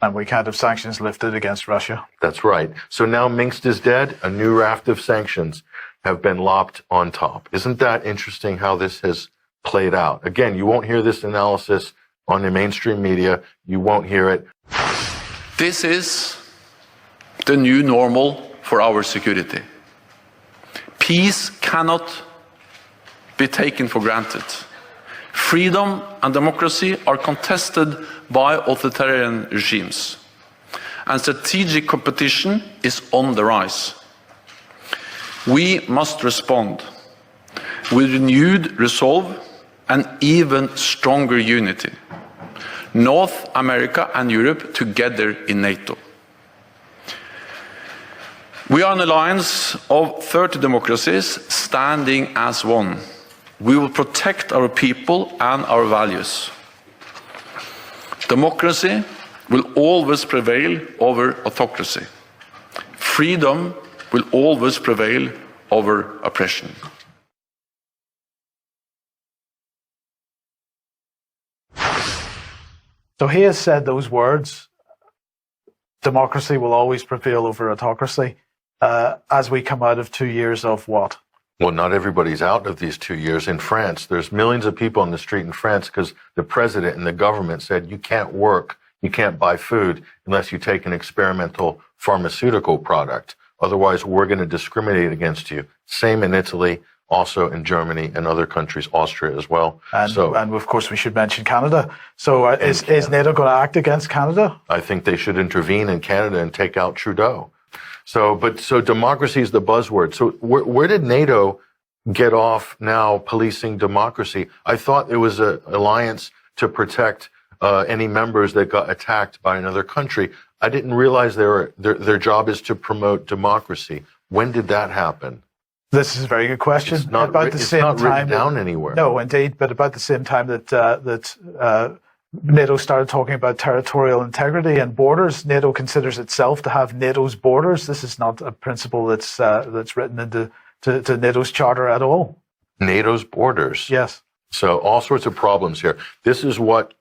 And we can't have sanctions lifted against Russia. That's right. So now Minsk is dead. A new raft of sanctions have been lopped on top. Isn't that interesting how this has played out? Again, you won't hear this analysis on the mainstream media. You won't hear it. This is the new normal for our security. Peace cannot be taken for granted. Freedom and democracy are contested by authoritarian regimes, and strategic competition is on the rise. We must respond with renewed resolve an even stronger unity. North America and Europe together in NATO. We are an alliance of 30 democracies standing as one. We will protect our people and our values. Democracy will always prevail over autocracy. Freedom will always prevail over oppression. So he has said those words, democracy will always prevail over autocracy, as we come out of 2 years of what? Well, not everybody's out of these 2 years. In France, there's millions of people on the street in France because the president and the government said you can't work, you can't buy food unless you take an experimental pharmaceutical product. Otherwise, we're going to discriminate against you. Same in Italy, also in Germany and other countries, Austria as well. And of course, we should mention Canada. So is NATO going to act against Canada? I think they should intervene in Canada and take out Trudeau. So democracy is the buzzword. So where did NATO get off now policing democracy? I thought it was an alliance to protect any members that got attacked by another country. I didn't realize their job is to promote democracy. When did that happen? This is a very good question. It's not written down anywhere. No, indeed, but about the same time that NATO started talking about territorial integrity and borders, NATO considers itself to have NATO's borders. This is not a principle that's written into NATO's charter at all. NATO's borders. Yes. So all sorts of problems here. This is what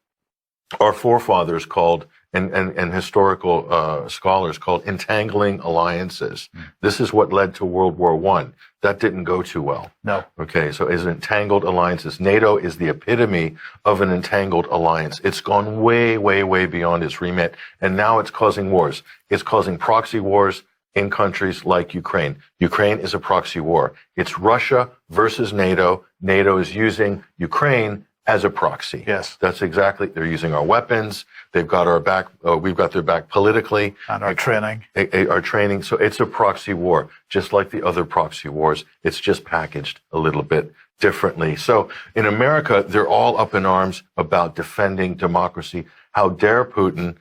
our forefathers called, and historical scholars called, entangling alliances. This is what led to World War I. That didn't go too well. No. Okay, so is entangled alliances. NATO is the epitome of an entangled alliance. It's gone way, way, way beyond its remit, and now it's causing wars. It's causing proxy wars in countries like Ukraine. Ukraine is a proxy war. It's Russia versus NATO. NATO is using Ukraine as a proxy. Yes. That's exactly, they're using our weapons. They've got our back, we've got their back politically. And our training. Our training. So it's a proxy war, just like the other proxy wars. It's just packaged a little bit differently. So in America, they're all up in arms about defending democracy. How dare Putin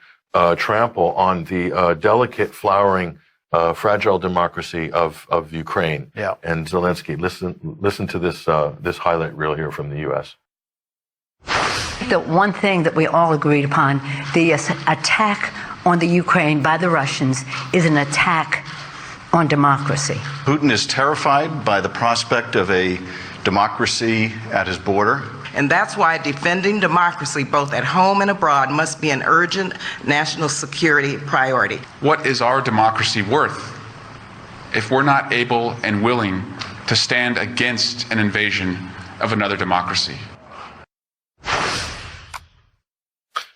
trample on the delicate, flowering, fragile democracy of Ukraine. Yeah. And Zelensky, listen to this highlight reel here from the U.S. The one thing that we all agreed upon, the attack on the Ukraine by the Russians is an attack on democracy. Putin is terrified by the prospect of a democracy at his border. And that's why defending democracy both at home and abroad must be an urgent national security priority. What is our democracy worth if we're not able and willing to stand against an invasion of another democracy?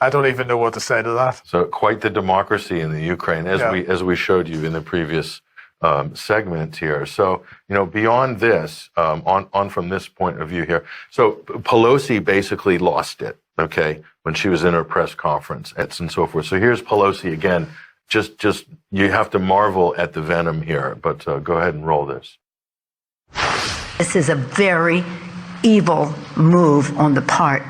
I don't even know what to say to that. So quite the democracy in the Ukraine, as we showed you in the previous segment here. So, beyond this, on from this point of view here. So Pelosi basically lost it, okay, when she was in her press conference and so forth. So here's Pelosi again. Just you have to marvel at the venom here, but go ahead and roll this. This is a very evil move on the part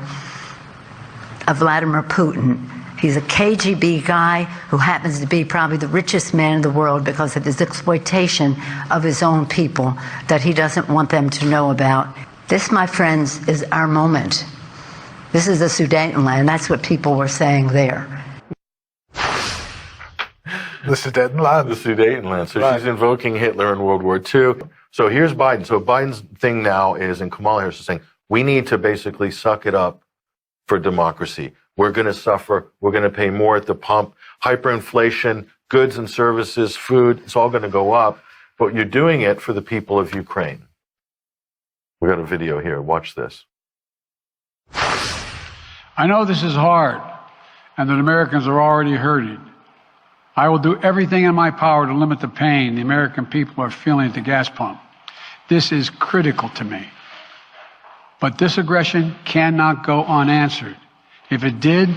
of Vladimir Putin. He's a KGB guy who happens to be probably the richest man in the world because of his exploitation of his own people that he doesn't want them to know about. This, my friends, is our moment. This is the Sudetenland. That's what people were saying there. The Sudetenland. The Sudetenland. So right. She's invoking Hitler in World War II. So here's Biden. So Biden's thing now is, and Kamala Harris is saying, we need to basically suck it up for democracy. We're going to suffer. We're going to pay more at the pump. Hyperinflation, goods and services, food, it's all going to go up. But you're doing it for the people of Ukraine. We got a video here. Watch this. I know this is hard and that Americans are already hurting. I will do everything in my power to limit the pain the American people are feeling at the gas pump. This is critical to me. But this aggression cannot go unanswered. If it did,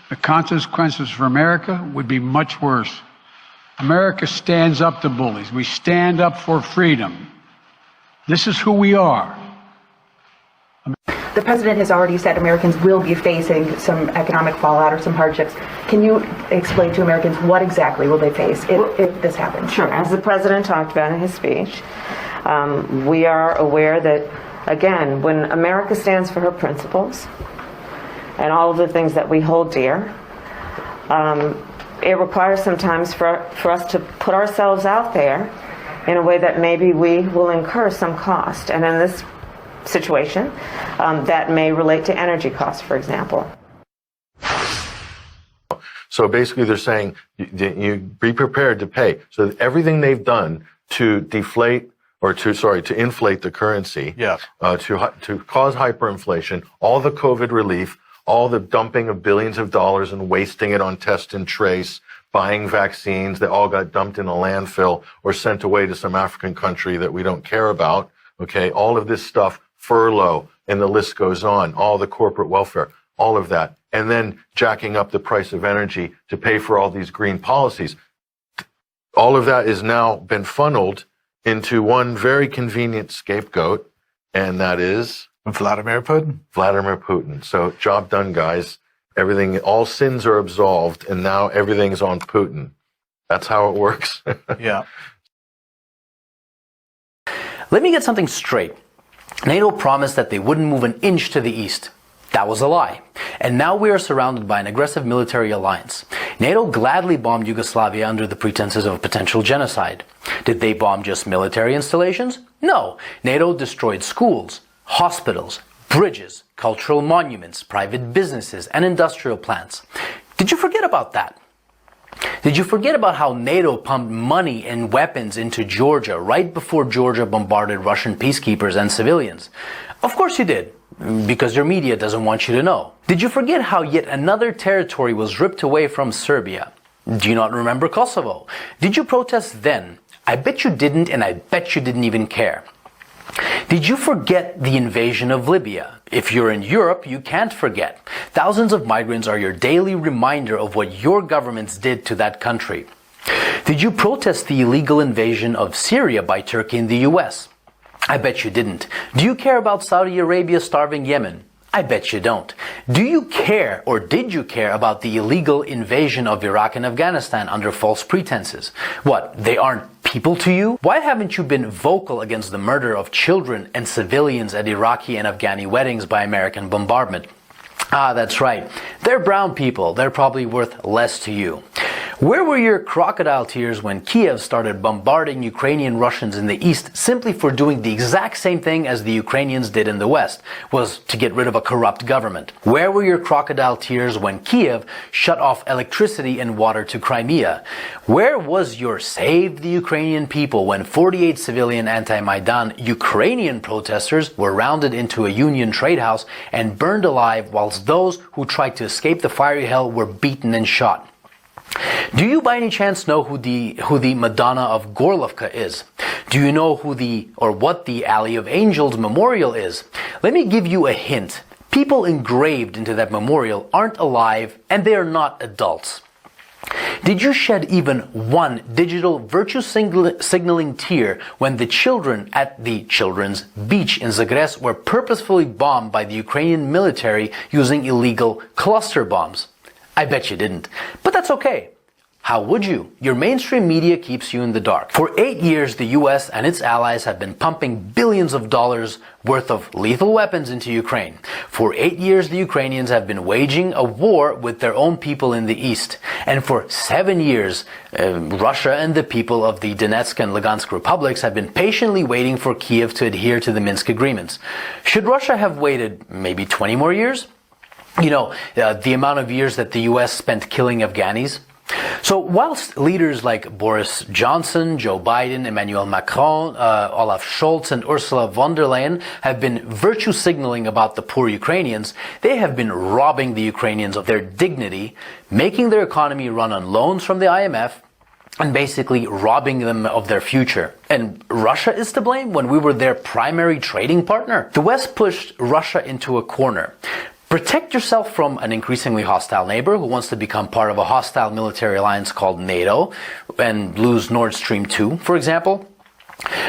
the consequences for America would be much worse. America stands up to bullies. We stand up for freedom. This is who we are. The president has already said Americans will be facing some economic fallout or some hardships. Can you explain to Americans what exactly will they face if this happens? Sure. As the president talked about in his speech, we are aware that, again, when America stands for her principles and all of the things that we hold dear, it requires sometimes for us to put ourselves out there in a way that maybe we will incur some cost. And in this situation, that may relate to energy costs, for example. So basically they're saying you be prepared to pay. So everything they've done to deflate or to inflate the currency, to cause hyperinflation, all the COVID relief, all the dumping of billions of dollars and wasting it on test and trace, buying vaccines that all got dumped in a landfill or sent away to some African country that we don't care about. Okay. All of this stuff, furlough, and the list goes on, all the corporate welfare, all of that. And then jacking up the price of energy to pay for all these green policies. All of that has now been funneled into one very convenient scapegoat, and that is Vladimir Putin. Vladimir Putin. So job done, guys. Everything, all sins are absolved, and now everything's on Putin. That's how it works. Yeah. Let me get something straight. NATO promised that they wouldn't move an inch to the east. That was a lie. And now we are surrounded by an aggressive military alliance. NATO gladly bombed Yugoslavia under the pretenses of potential genocide. Did they bomb just military installations? No. NATO destroyed schools, hospitals, bridges, cultural monuments, private businesses, and industrial plants. Did you forget about that? Did you forget about how NATO pumped money and weapons into Georgia right before Georgia bombarded Russian peacekeepers and civilians? Of course you did, because your media doesn't want you to know. Did you forget how yet another territory was ripped away from Serbia? Do you not remember Kosovo? Did you protest then? I bet you didn't, and I bet you didn't even care. Did you forget the invasion of Libya? If you're in Europe, you can't forget. Thousands of migrants are your daily reminder of what your governments did to that country. Did you protest the illegal invasion of Syria by Turkey and the US? I bet you didn't. Do you care about Saudi Arabia starving Yemen? I bet you don't. Do you care, or did you care, about the illegal invasion of Iraq and Afghanistan under false pretenses? What, they aren't people to you? Why haven't you been vocal against the murder of children and civilians at Iraqi and Afghani weddings by American bombardment? Ah, that's right. They're brown people. They're probably worth less to you. Where were your crocodile tears when Kiev started bombarding Ukrainian Russians in the east simply for doing the exact same thing as the Ukrainians did in the west, was to get rid of a corrupt government? Where were your crocodile tears when Kiev shut off electricity and water to Crimea? Where was your Save the Ukrainian People when 48 civilian anti-Maidan Ukrainian protesters were rounded into a Union trade house and burned alive, whilst those who tried to escape the fiery hell were beaten and shot? Do you by any chance know who the Madonna of Gorlovka is? Do you know what the Alley of Angels memorial is? Let me give you a hint. People engraved into that memorial aren't alive, and they are not adults. Did you shed even one digital virtue signaling tear when the children at the children's beach in Zagreb were purposefully bombed by the Ukrainian military using illegal cluster bombs? I bet you didn't. But that's okay. How would you? Your mainstream media keeps you in the dark. For 8 years, the US and its allies have been pumping billions of dollars worth of lethal weapons into Ukraine. For 8 years, the Ukrainians have been waging a war with their own people in the east. And for 7 years, Russia and the people of the Donetsk and Lugansk republics have been patiently waiting for Kiev to adhere to the Minsk agreements. Should Russia have waited maybe 20 more years? You know, the amount of years that the US spent killing Afghanis. So whilst leaders like Boris Johnson, Joe Biden, Emmanuel Macron, Olaf Scholz and Ursula von der Leyen have been virtue signaling about the poor Ukrainians, they have been robbing the Ukrainians of their dignity, making their economy run on loans from the IMF, and basically robbing them of their future. And Russia is to blame when we were their primary trading partner? The West pushed Russia into a corner. Protect yourself from an increasingly hostile neighbor who wants to become part of a hostile military alliance called NATO and lose Nord Stream 2, for example.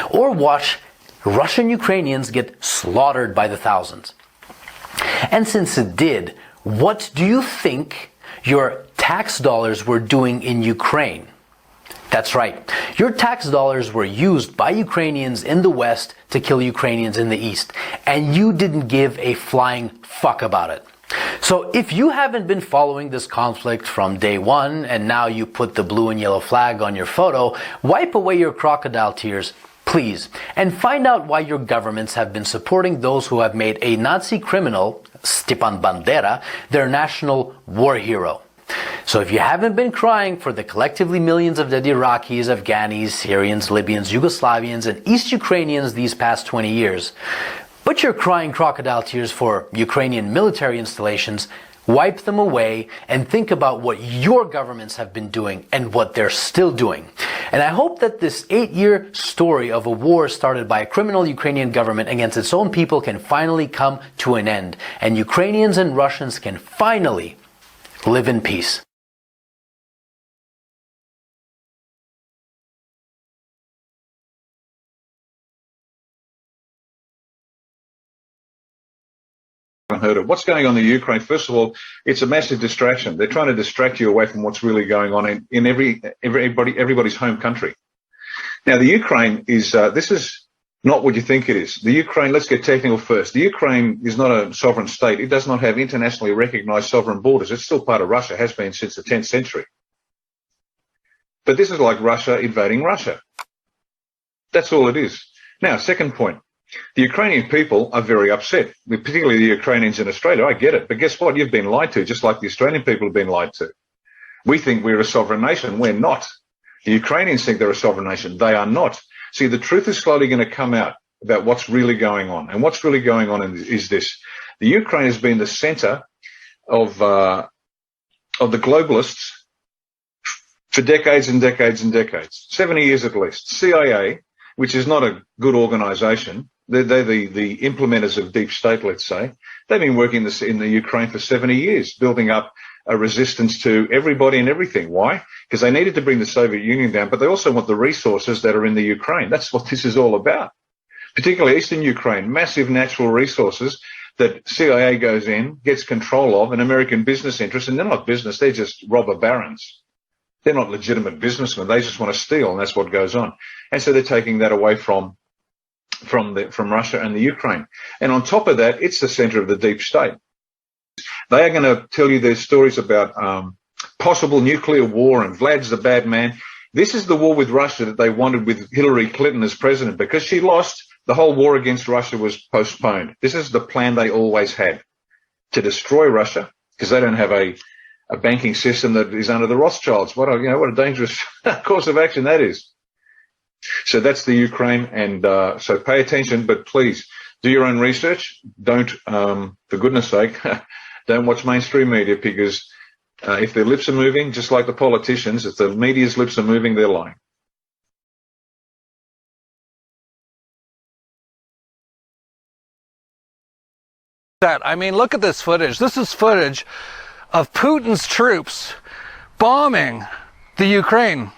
Or watch Russian Ukrainians get slaughtered by the thousands. And since it did, what do you think your tax dollars were doing in Ukraine? That's right. Your tax dollars were used by Ukrainians in the West to kill Ukrainians in the East, and you didn't give a flying fuck about it. So if you haven't been following this conflict from day one, and now you put the blue and yellow flag on your photo, wipe away your crocodile tears, please, and find out why your governments have been supporting those who have made a Nazi criminal, Stepan Bandera, their national war hero. So if you haven't been crying for the collectively millions of dead Iraqis, Afghanis, Syrians, Libyans, Yugoslavians, and East Ukrainians these past 20 years, but you're crying crocodile tears for Ukrainian military installations, wipe them away and think about what your governments have been doing and what they're still doing. And I hope that this 8-year story of a war started by a criminal Ukrainian government against its own people can finally come to an end, and Ukrainians and Russians can finally live in peace. Heard of what's going on in Ukraine. First of all, it's a massive distraction. They're trying to distract you away from what's really going on in everybody's home country. Now, the Ukraine is this is not what you think it is. The Ukraine, let's get technical first. The Ukraine is not a sovereign state. It does not have internationally recognized sovereign borders. It's still part of Russia, has been since the 10th century. But this is like Russia invading Russia. That's all it is. Now, second point. The Ukrainian people are very upset, particularly the Ukrainians in Australia. I get it. But guess what? You've been lied to, just like the Australian people have been lied to. We think we're a sovereign nation. We're not. The Ukrainians think they're a sovereign nation. They are not. See, the truth is slowly going to come out about what's really going on. And what's really going on is this. The Ukraine has been the center of the globalists for decades and decades and decades, 70 years at least. CIA, which is not a good organization, they're the implementers of deep state, let's say. They've been working in the Ukraine for 70 years, building up a resistance to everybody and everything. Why? Because they needed to bring the Soviet Union down, but they also want the resources that are in the Ukraine. That's what this is all about. Particularly Eastern Ukraine, massive natural resources that CIA goes in, gets control of, and American business interests, and they're not business, they're just robber barons. They're not legitimate businessmen. They just want to steal, and that's what goes on. And so they're taking that away from Russia and the Ukraine. And on top of that, it's the center of the deep state. They are going to tell you their stories about possible nuclear war, and Vlad's the bad man. This is the war with Russia that they wanted with Hillary Clinton as president. Because she lost, the whole war against Russia was postponed. This is the plan they always had, to destroy Russia, because they don't have a banking system that is under the Rothschilds. What a dangerous course of action that is. So that's the Ukraine, and so pay attention, but please do your own research. Don't, for goodness sake, don't watch mainstream media, because if their lips are moving, just like the politicians, if the media's lips are moving, they're lying. I mean, look at this footage. This is footage of Putin's troops bombing the Ukraine.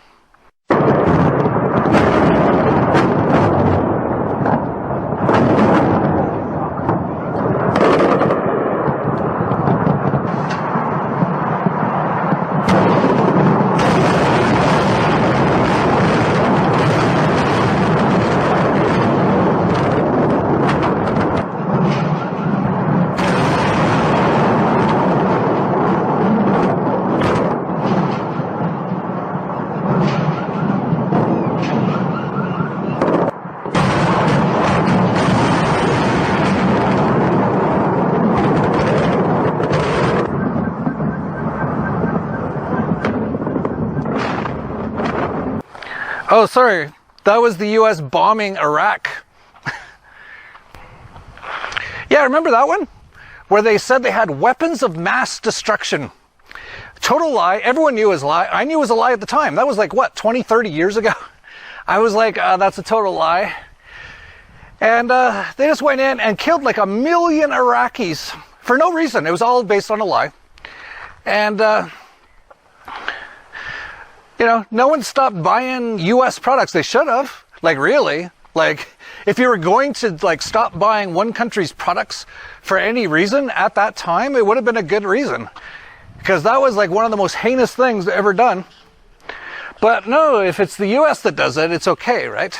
Oh, sorry, that was the US bombing Iraq. Yeah, remember that one? Where they said they had weapons of mass destruction. Total lie. Everyone knew it was a lie. I knew it was a lie at the time. That was like, what, 20, 30 years ago? I was like, that's a total lie. And they just went in and killed like 1 million Iraqis for no reason. It was all based on a lie. And you know, no one stopped buying U.S. products. They should have. Like, really? Like, if you were going to like stop buying one country's products for any reason at that time, it would have been a good reason, because that was like one of the most heinous things ever done. But no, if it's the US that does it, it's okay, right?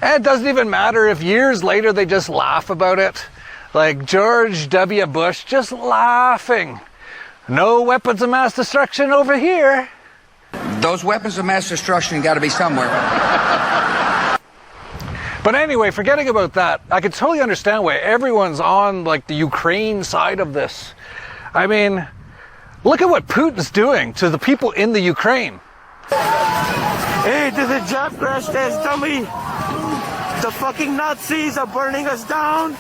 And it doesn't even matter if years later they just laugh about it. Like George W. Bush just laughing. No weapons of mass destruction over here. Those weapons of mass destruction got to be somewhere. But anyway, forgetting about that, I can totally understand why everyone's on like the Ukraine side of this. I mean, look at what Putin's doing to the people in the Ukraine. Hey, this is job crash test dummy. The fucking Nazis are burning us down.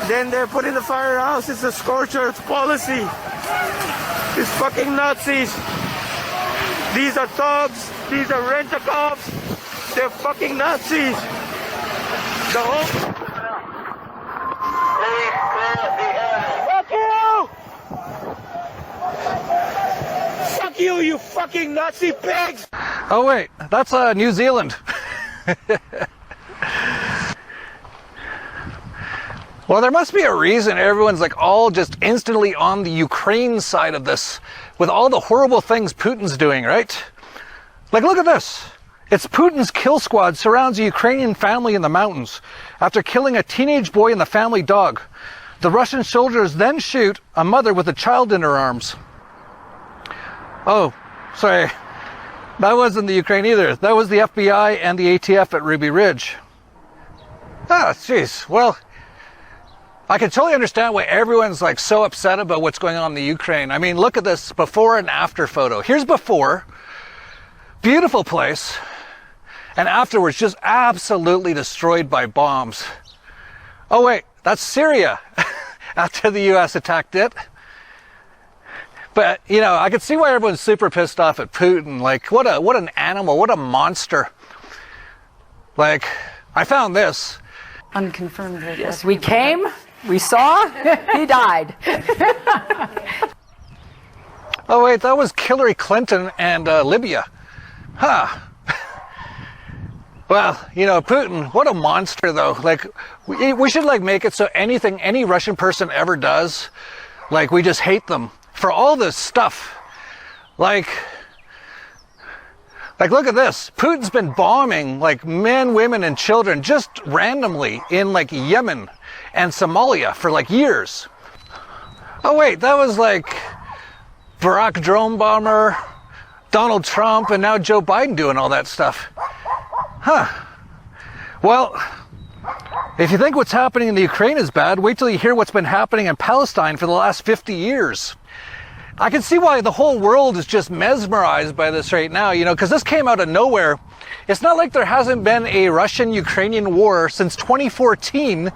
Then they're putting the firehouse. It's a scorched earth policy. These fucking Nazis. These are thugs. These are rent-a-cops. They're fucking Nazis. The whole... Fuck you! Fuck you, you fucking Nazi pigs! Oh wait, that's New Zealand. Well, there must be a reason everyone's like all just instantly on the Ukraine side of this with all the horrible things Putin's doing, right? Like, look at this. It's Putin's kill squad surrounds a Ukrainian family in the mountains after killing a teenage boy and the family dog. The Russian soldiers then shoot a mother with a child in her arms. Oh, sorry. That wasn't the Ukraine either. That was the FBI and the ATF at Ruby Ridge. Ah, jeez. Well, I can totally understand why everyone's like so upset about what's going on in the Ukraine. I mean, look at this before and after photo. Here's before, beautiful place, and afterwards just absolutely destroyed by bombs. Oh wait, that's Syria after the US attacked it. But, you know, I can see why everyone's super pissed off at Putin. Like, what an animal, what a monster. Like, I found this. Unconfirmed. Yes, we came, we saw, he died. Oh wait, that was Hillary Clinton and Libya. Huh. Well, you know, Putin, what a monster though. Like, we should like make it so anything any Russian person ever does, like we just hate them for all this stuff. Like look at this. Putin's been bombing like men, women, and children just randomly in like Yemen and Somalia for like years. Oh wait, that was like Barack drone bomber, Donald Trump, and now Joe Biden doing all that stuff. Huh. Well, if you think what's happening in the Ukraine is bad, wait till you hear what's been happening in Palestine for the last 50 years. I can see why the whole world is just mesmerized by this right now, you know, because this came out of nowhere. It's not like there hasn't been a Russian-Ukrainian war since 2014,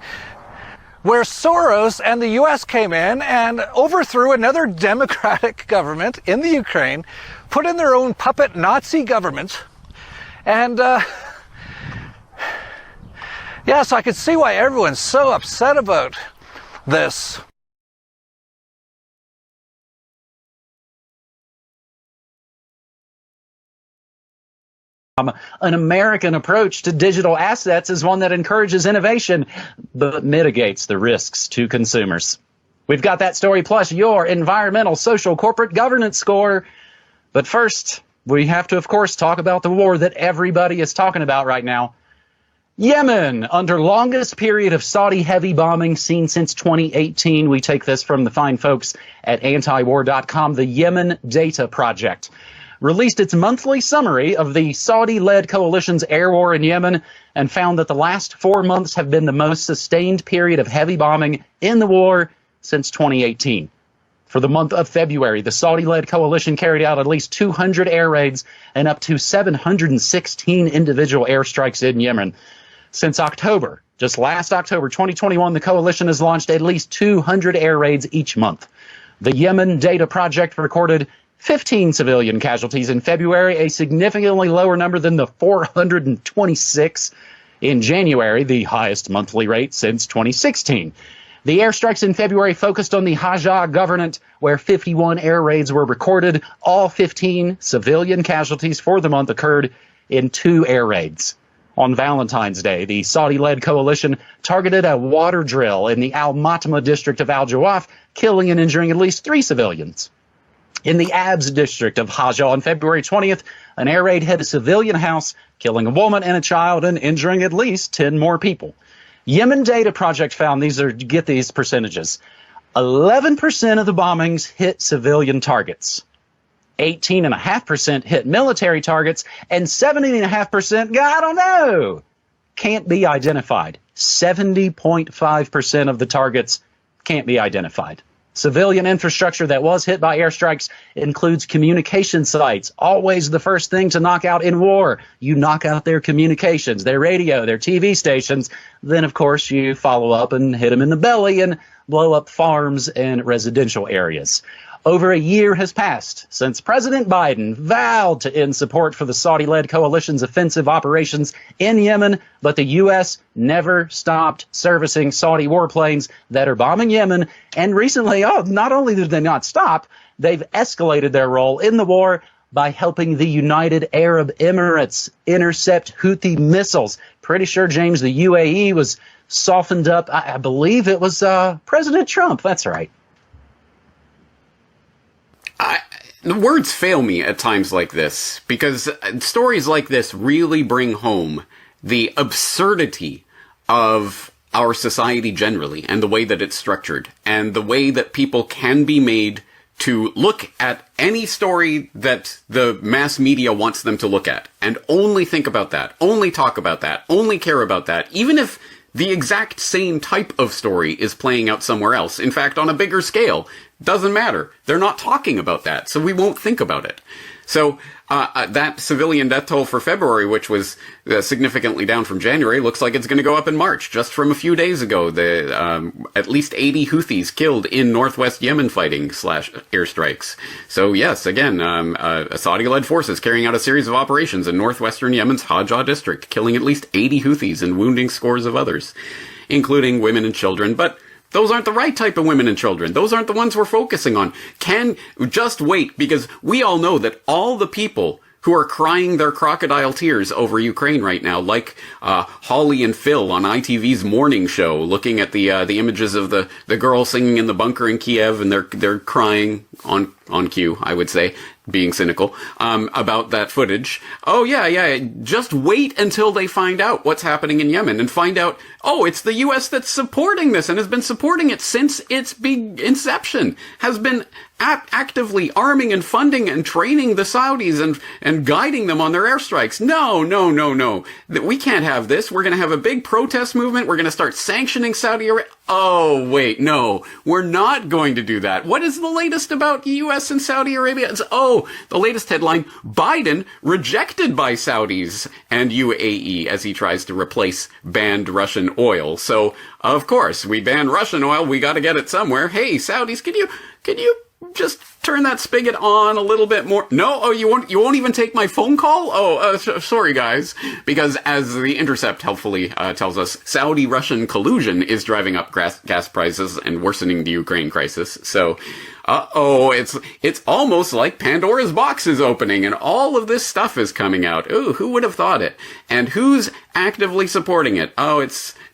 where Soros and the US came in and overthrew another democratic government in the Ukraine, put in their own puppet Nazi government, and yeah, so I can see why everyone's so upset about this. An American approach to digital assets is one that encourages innovation, but mitigates the risks to consumers. We've got that story plus your environmental, social, corporate governance score. But first, we have to, of course, talk about the war that everybody is talking about right now. Yemen, under longest period of Saudi heavy bombing seen since 2018. We take this from the fine folks at antiwar.com, the Yemen Data Project. Released its monthly summary of the Saudi-led coalition's air war in Yemen and found that the last 4 months have been the most sustained period of heavy bombing in the war since 2018. For the month of February, the Saudi-led coalition carried out at least 200 air raids and up to 716 individual airstrikes in Yemen. Since October, just last October 2021, the coalition has launched at least 200 air raids each month. The Yemen Data Project recorded 15 civilian casualties in February, a significantly lower number than the 426 in January, the highest monthly rate since 2016. The airstrikes in February focused on the Hajj Governorate, where 51 air raids were recorded. All 15 civilian casualties for the month occurred in 2 air raids. On Valentine's Day, the Saudi-led coalition targeted a water drill in the Al-Matama district of Al-Jawaf, killing and injuring at least 3 civilians. In the Abs district of Hajj on February 20th, an air raid hit a civilian house, killing a woman and a child and injuring at least 10 more people. Yemen Data Project found get these percentages. 11% of the bombings hit civilian targets. 18.5% hit military targets, and 17.5%, I don't know, can't be identified. 70.5% of the targets can't be identified. Civilian infrastructure that was hit by airstrikes includes communication sites. Always the first thing to knock out in war. You knock out their communications, their radio, their TV stations. Then, of course, you follow up and hit them in the belly and blow up farms and residential areas. Over a year has passed since President Biden vowed to end support for the Saudi-led coalition's offensive operations in Yemen, but the U.S. never stopped servicing Saudi warplanes that are bombing Yemen. And recently, not only did they not stop, they've escalated their role in the war by helping the United Arab Emirates intercept Houthi missiles. Pretty sure, James, the UAE was softened up. I believe it was President Trump. That's right. The words fail me at times like this, because stories like this really bring home the absurdity of our society generally, and the way that it's structured, and the way that people can be made to look at any story that the mass media wants them to look at, and only think about that, only talk about that, only care about that, even if the exact same type of story is playing out somewhere else. In fact, on a bigger scale. Doesn't matter. They're not talking about that, so we won't think about it. So that civilian death toll for February, which was significantly down from January, looks like it's going to go up in March. Just from a few days ago, at least 80 Houthis killed in northwest Yemen fighting / airstrikes. So yes, again, Saudi-led forces carrying out a series of operations in northwestern Yemen's Hajj district, killing at least 80 Houthis and wounding scores of others, including women and children. But those aren't the right type of women and children. Those aren't the ones we're focusing on. Just wait, because we all know that all the people who are crying their crocodile tears over Ukraine right now, like Holly and Phil on ITV's morning show, looking at the images of the girl singing in the bunker in Kiev, and they're crying on cue, I would say, being cynical, about that footage. Oh yeah, just wait until they find out what's happening in Yemen and find out, oh, it's the U.S. that's supporting this and has been supporting it since its big inception, has been actively arming and funding and training the Saudis and guiding them on their airstrikes. No. We can't have this. We're going to have a big protest movement. We're going to start sanctioning Saudi Arabia. Oh, wait, no, we're not going to do that. What is the latest about the U.S. and Saudi Arabia? The latest headline, Biden rejected by Saudis and UAE as he tries to replace banned Russian oil. So, of course, we ban Russian oil. We got to get it somewhere. Hey, Saudis, can you just turn that spigot on a little bit more? No? Oh, you won't even take my phone call? Oh, sorry, guys. Because as The Intercept helpfully tells us, Saudi-Russian collusion is driving up gas prices and worsening the Ukraine crisis. So, it's almost like Pandora's box is opening and all of this stuff is coming out. Ooh, who would have thought it? And who's actively supporting it? Oh,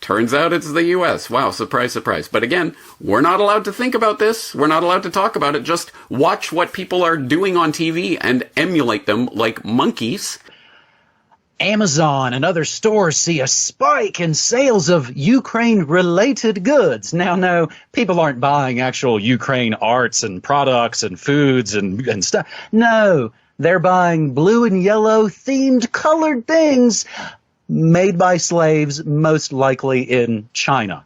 turns out it's the U.S. Wow, surprise, surprise. But again, we're not allowed to think about this. We're not allowed to talk about it. Just watch what people are doing on TV and emulate them like monkeys. Amazon and other stores see a spike in sales of Ukraine-related goods. Now, no, people aren't buying actual Ukraine arts and products and foods and stuff. No, they're buying blue and yellow themed colored things made by slaves, most likely in China.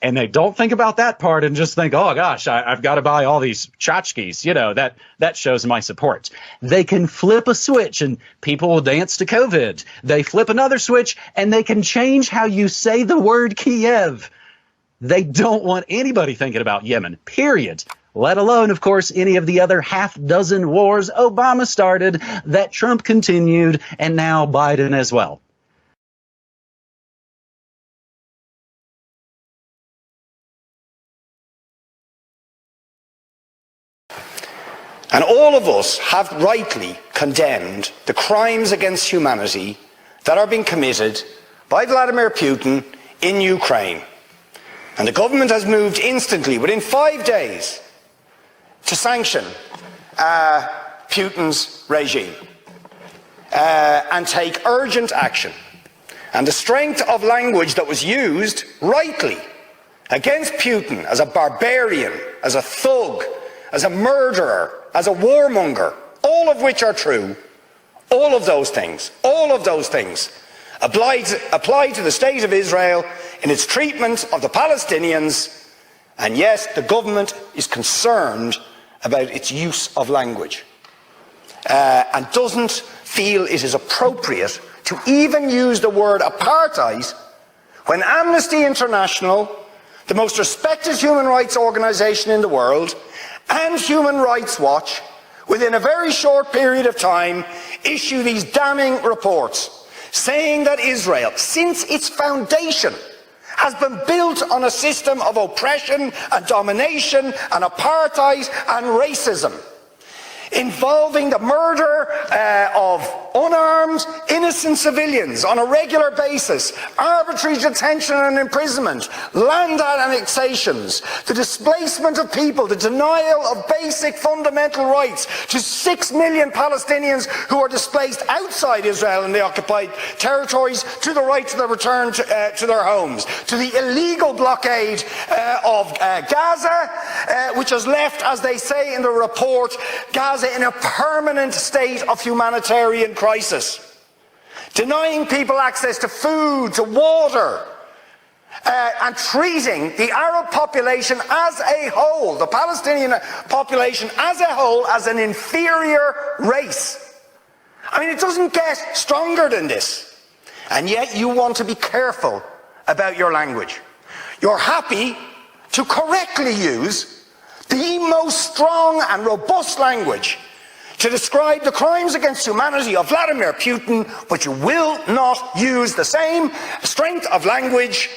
And they don't think about that part and just think, oh gosh, I've got to buy all these tchotchkes. That shows my support. They can flip a switch and people will dance to COVID. They flip another switch and they can change how you say the word Kiev. They don't want anybody thinking about Yemen, period. Let alone, of course, any of the other half-dozen wars Obama started that Trump continued, and now Biden as well. And all of us have rightly condemned the crimes against humanity that are being committed by Vladimir Putin in Ukraine. And the government has moved instantly, within 5 days, to sanction Putin's regime and take urgent action. And the strength of language that was used, rightly, against Putin as a barbarian, as a thug, as a murderer, as a warmonger, all of which are true, all of those things apply to the State of Israel in its treatment of the Palestinians, and yes, the government is concerned about its use of language and doesn't feel it is appropriate to even use the word apartheid when Amnesty International, the most respected human rights organisation in the world, and Human Rights Watch, within a very short period of time, issue these damning reports saying that Israel, since its foundation, has been built on a system of oppression and domination and apartheid and racism, involving the murder of unarmed, innocent civilians on a regular basis, arbitrary detention and imprisonment, land annexations, the displacement of people, the denial of basic fundamental rights to 6 million Palestinians who are displaced outside Israel and the occupied territories, to the right to the return to their homes, to the illegal blockade of Gaza, which has left, as they say in the report, Gaza in a permanent state of humanitarian crisis, denying people access to food, to water, and treating the Arab population as a whole, the Palestinian population as a whole, as an inferior race. I mean, it doesn't get stronger than this. And yet you want to be careful about your language. You're happy to correctly use the most strong and robust language to describe the crimes against humanity of Vladimir Putin, but you will not use the same strength of language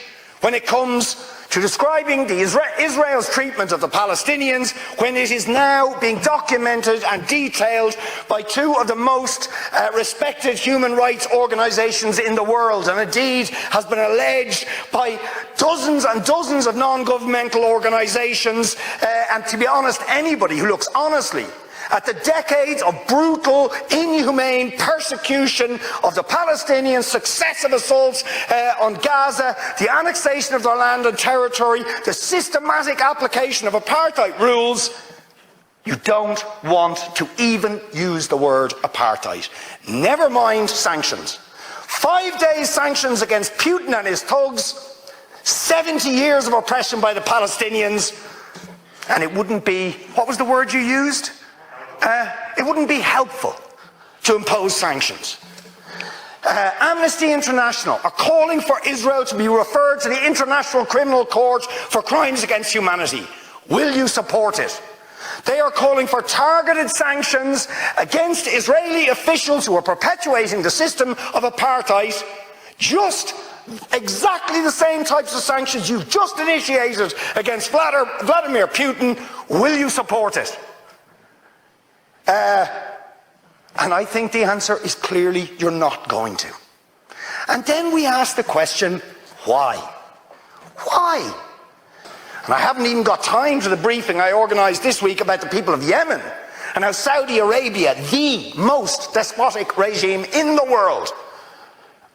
when it comes to describing Israel's treatment of the Palestinians, when it is now being documented and detailed by two of the most respected human rights organisations in the world, and indeed has been alleged by dozens and dozens of non-governmental organisations, and to be honest, anybody who looks honestly at the decades of brutal, inhumane persecution of the Palestinians, successive assaults on Gaza, the annexation of their land and territory, the systematic application of apartheid rules, you don't want to even use the word apartheid. Never mind sanctions. 5 days sanctions against Putin and his thugs, 70 years of oppression by the Palestinians, and it wouldn't be, what was the word you used? It wouldn't be helpful to impose sanctions. Amnesty International are calling for Israel to be referred to the International Criminal Court for crimes against humanity. Will you support it? They are calling for targeted sanctions against Israeli officials who are perpetuating the system of apartheid, just exactly the same types of sanctions you've just initiated against Vladimir Putin. Will you support it? And I think the answer is clearly you're not going to. And then we ask the question, why? Why? And I haven't even got time for the briefing I organised this week about the people of Yemen and how Saudi Arabia, the most despotic regime in the world,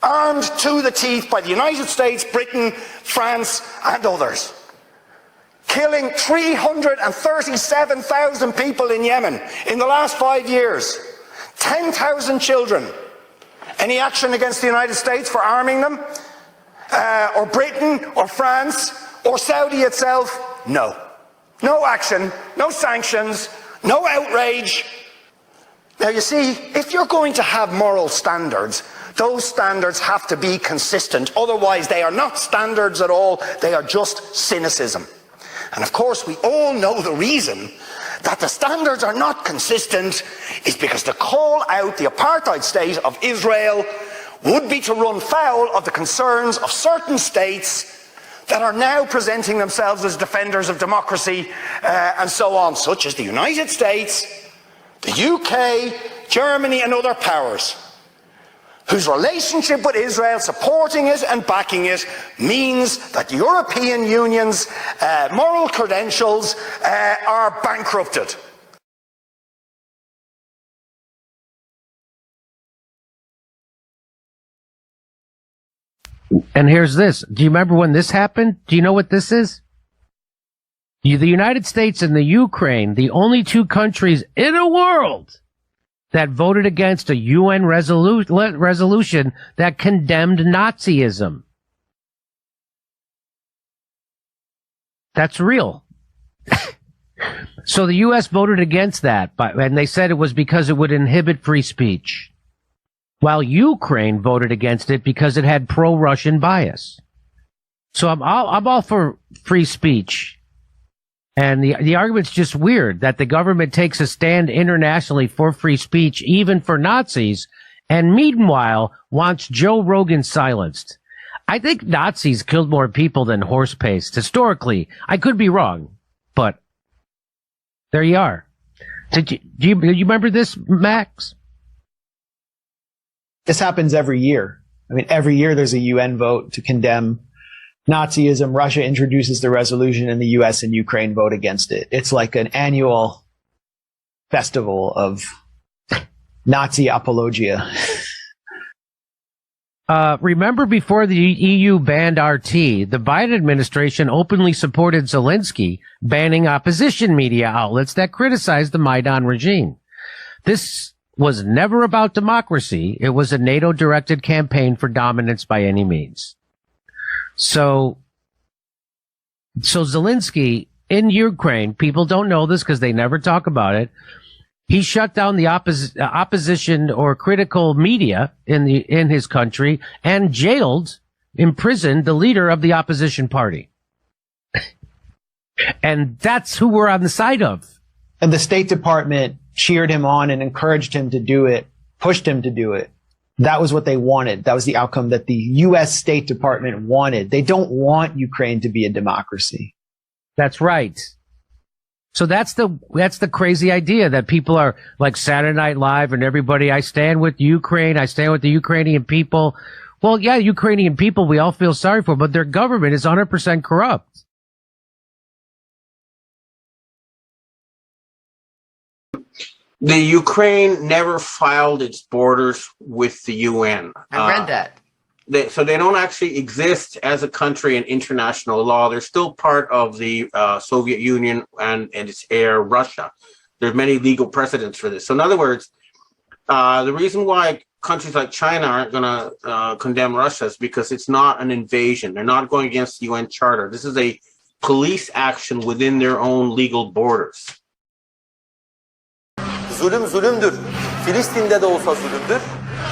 armed to the teeth by the United States, Britain, France and others, killing 337,000 people in Yemen in the last 5 years, 10,000 children. Any action against the United States for arming them? Or Britain, or France, or Saudi itself? No. No action, no sanctions, no outrage. Now you see, if you're going to have moral standards, those standards have to be consistent. Otherwise they are not standards at all, they are just cynicism. And of course, we all know the reason that the standards are not consistent is because to call out the apartheid state of Israel would be to run foul of the concerns of certain states that are now presenting themselves as defenders of democracy and so on, such as the United States, the UK, Germany and other powers. whose relationship with Israel, supporting it and backing it, means that the European Union's moral credentials are bankrupted. And here's this. Do you remember when this happened? Do you know what this is? The United States and the Ukraine, the only two countries in the world that voted against a UN resolution that condemned Nazism. That's real. So the U.S. voted against that, and they said it was because it would inhibit free speech, while Ukraine voted against it because it had pro-Russian bias. So I'm all for free speech. And the argument's just weird that the government takes a stand internationally for free speech, even for Nazis, and meanwhile wants Joe Rogan silenced. I think Nazis killed more people than horse paste. Historically, I could be wrong, but there you are. Do you remember this, Max? This happens every year. I mean, every year there's a UN vote to condemn Nazism. Russia introduces the resolution and the US and Ukraine vote against it. It's like an annual festival of Nazi apologia. Remember before the EU banned RT, the Biden administration openly supported Zelensky banning opposition media outlets that criticized the Maidan regime. This was never about democracy. It was a NATO-directed campaign for dominance by any means. So Zelensky in Ukraine, people don't know this because they never talk about it. He shut down the opposition or critical media in his country and imprisoned the leader of the opposition party. And that's who we're on the side of. And the State Department cheered him on and encouraged him to do it, pushed him to do it. That was what they wanted. That was the outcome that the U.S. State Department wanted. They don't want Ukraine to be a democracy. That's right. So that's the crazy idea that people are like Saturday Night Live and everybody, I stand with Ukraine, I stand with the Ukrainian people. Well, yeah, Ukrainian people we all feel sorry for, but their government is 100% corrupt. The Ukraine never filed its borders with the UN. I read that. So they don't actually exist as a country in international law. They're still part of the Soviet Union and its heir, Russia. There's many legal precedents for this. So in other words, the reason why countries like China aren't going to condemn Russia is because it's not an invasion. They're not going against the UN Charter. This is a police action within their own legal borders. Zulüm zulümdür. Filistin'de de olsa zulümdür.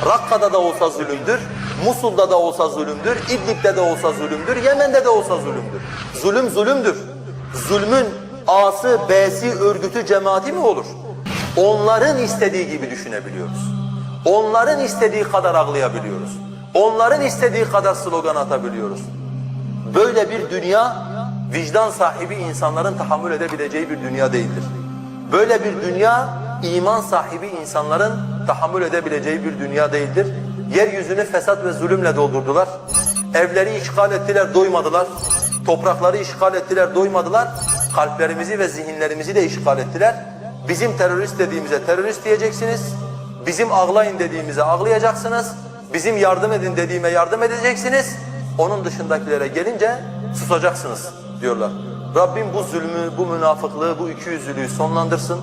Rakka'da da olsa zulümdür. Musul'da da olsa zulümdür. İdlib'de de olsa zulümdür. Yemen'de de olsa zulümdür. Zulüm zulümdür. Zulmün A'sı, B'si, örgütü, cemaati mi olur? Onların istediği gibi düşünebiliyoruz. Onların istediği kadar ağlayabiliyoruz. Onların istediği kadar slogan atabiliyoruz. Böyle bir dünya vicdan sahibi insanların tahammül edebileceği bir dünya değildir. Böyle bir dünya iman sahibi insanların tahammül edebileceği bir dünya değildir. Yeryüzünü fesat ve zulümle doldurdular. Evleri işgal ettiler, doymadılar. Toprakları işgal ettiler, doymadılar. Kalplerimizi ve zihinlerimizi de işgal ettiler. Bizim terörist dediğimize terörist diyeceksiniz. Bizim ağlayın dediğimize ağlayacaksınız. Bizim yardım edin dediğime yardım edeceksiniz. Onun dışındakilere gelince susacaksınız diyorlar. Rabbim bu zulmü, bu münafıklığı, bu ikiyüzlülüğü sonlandırsın.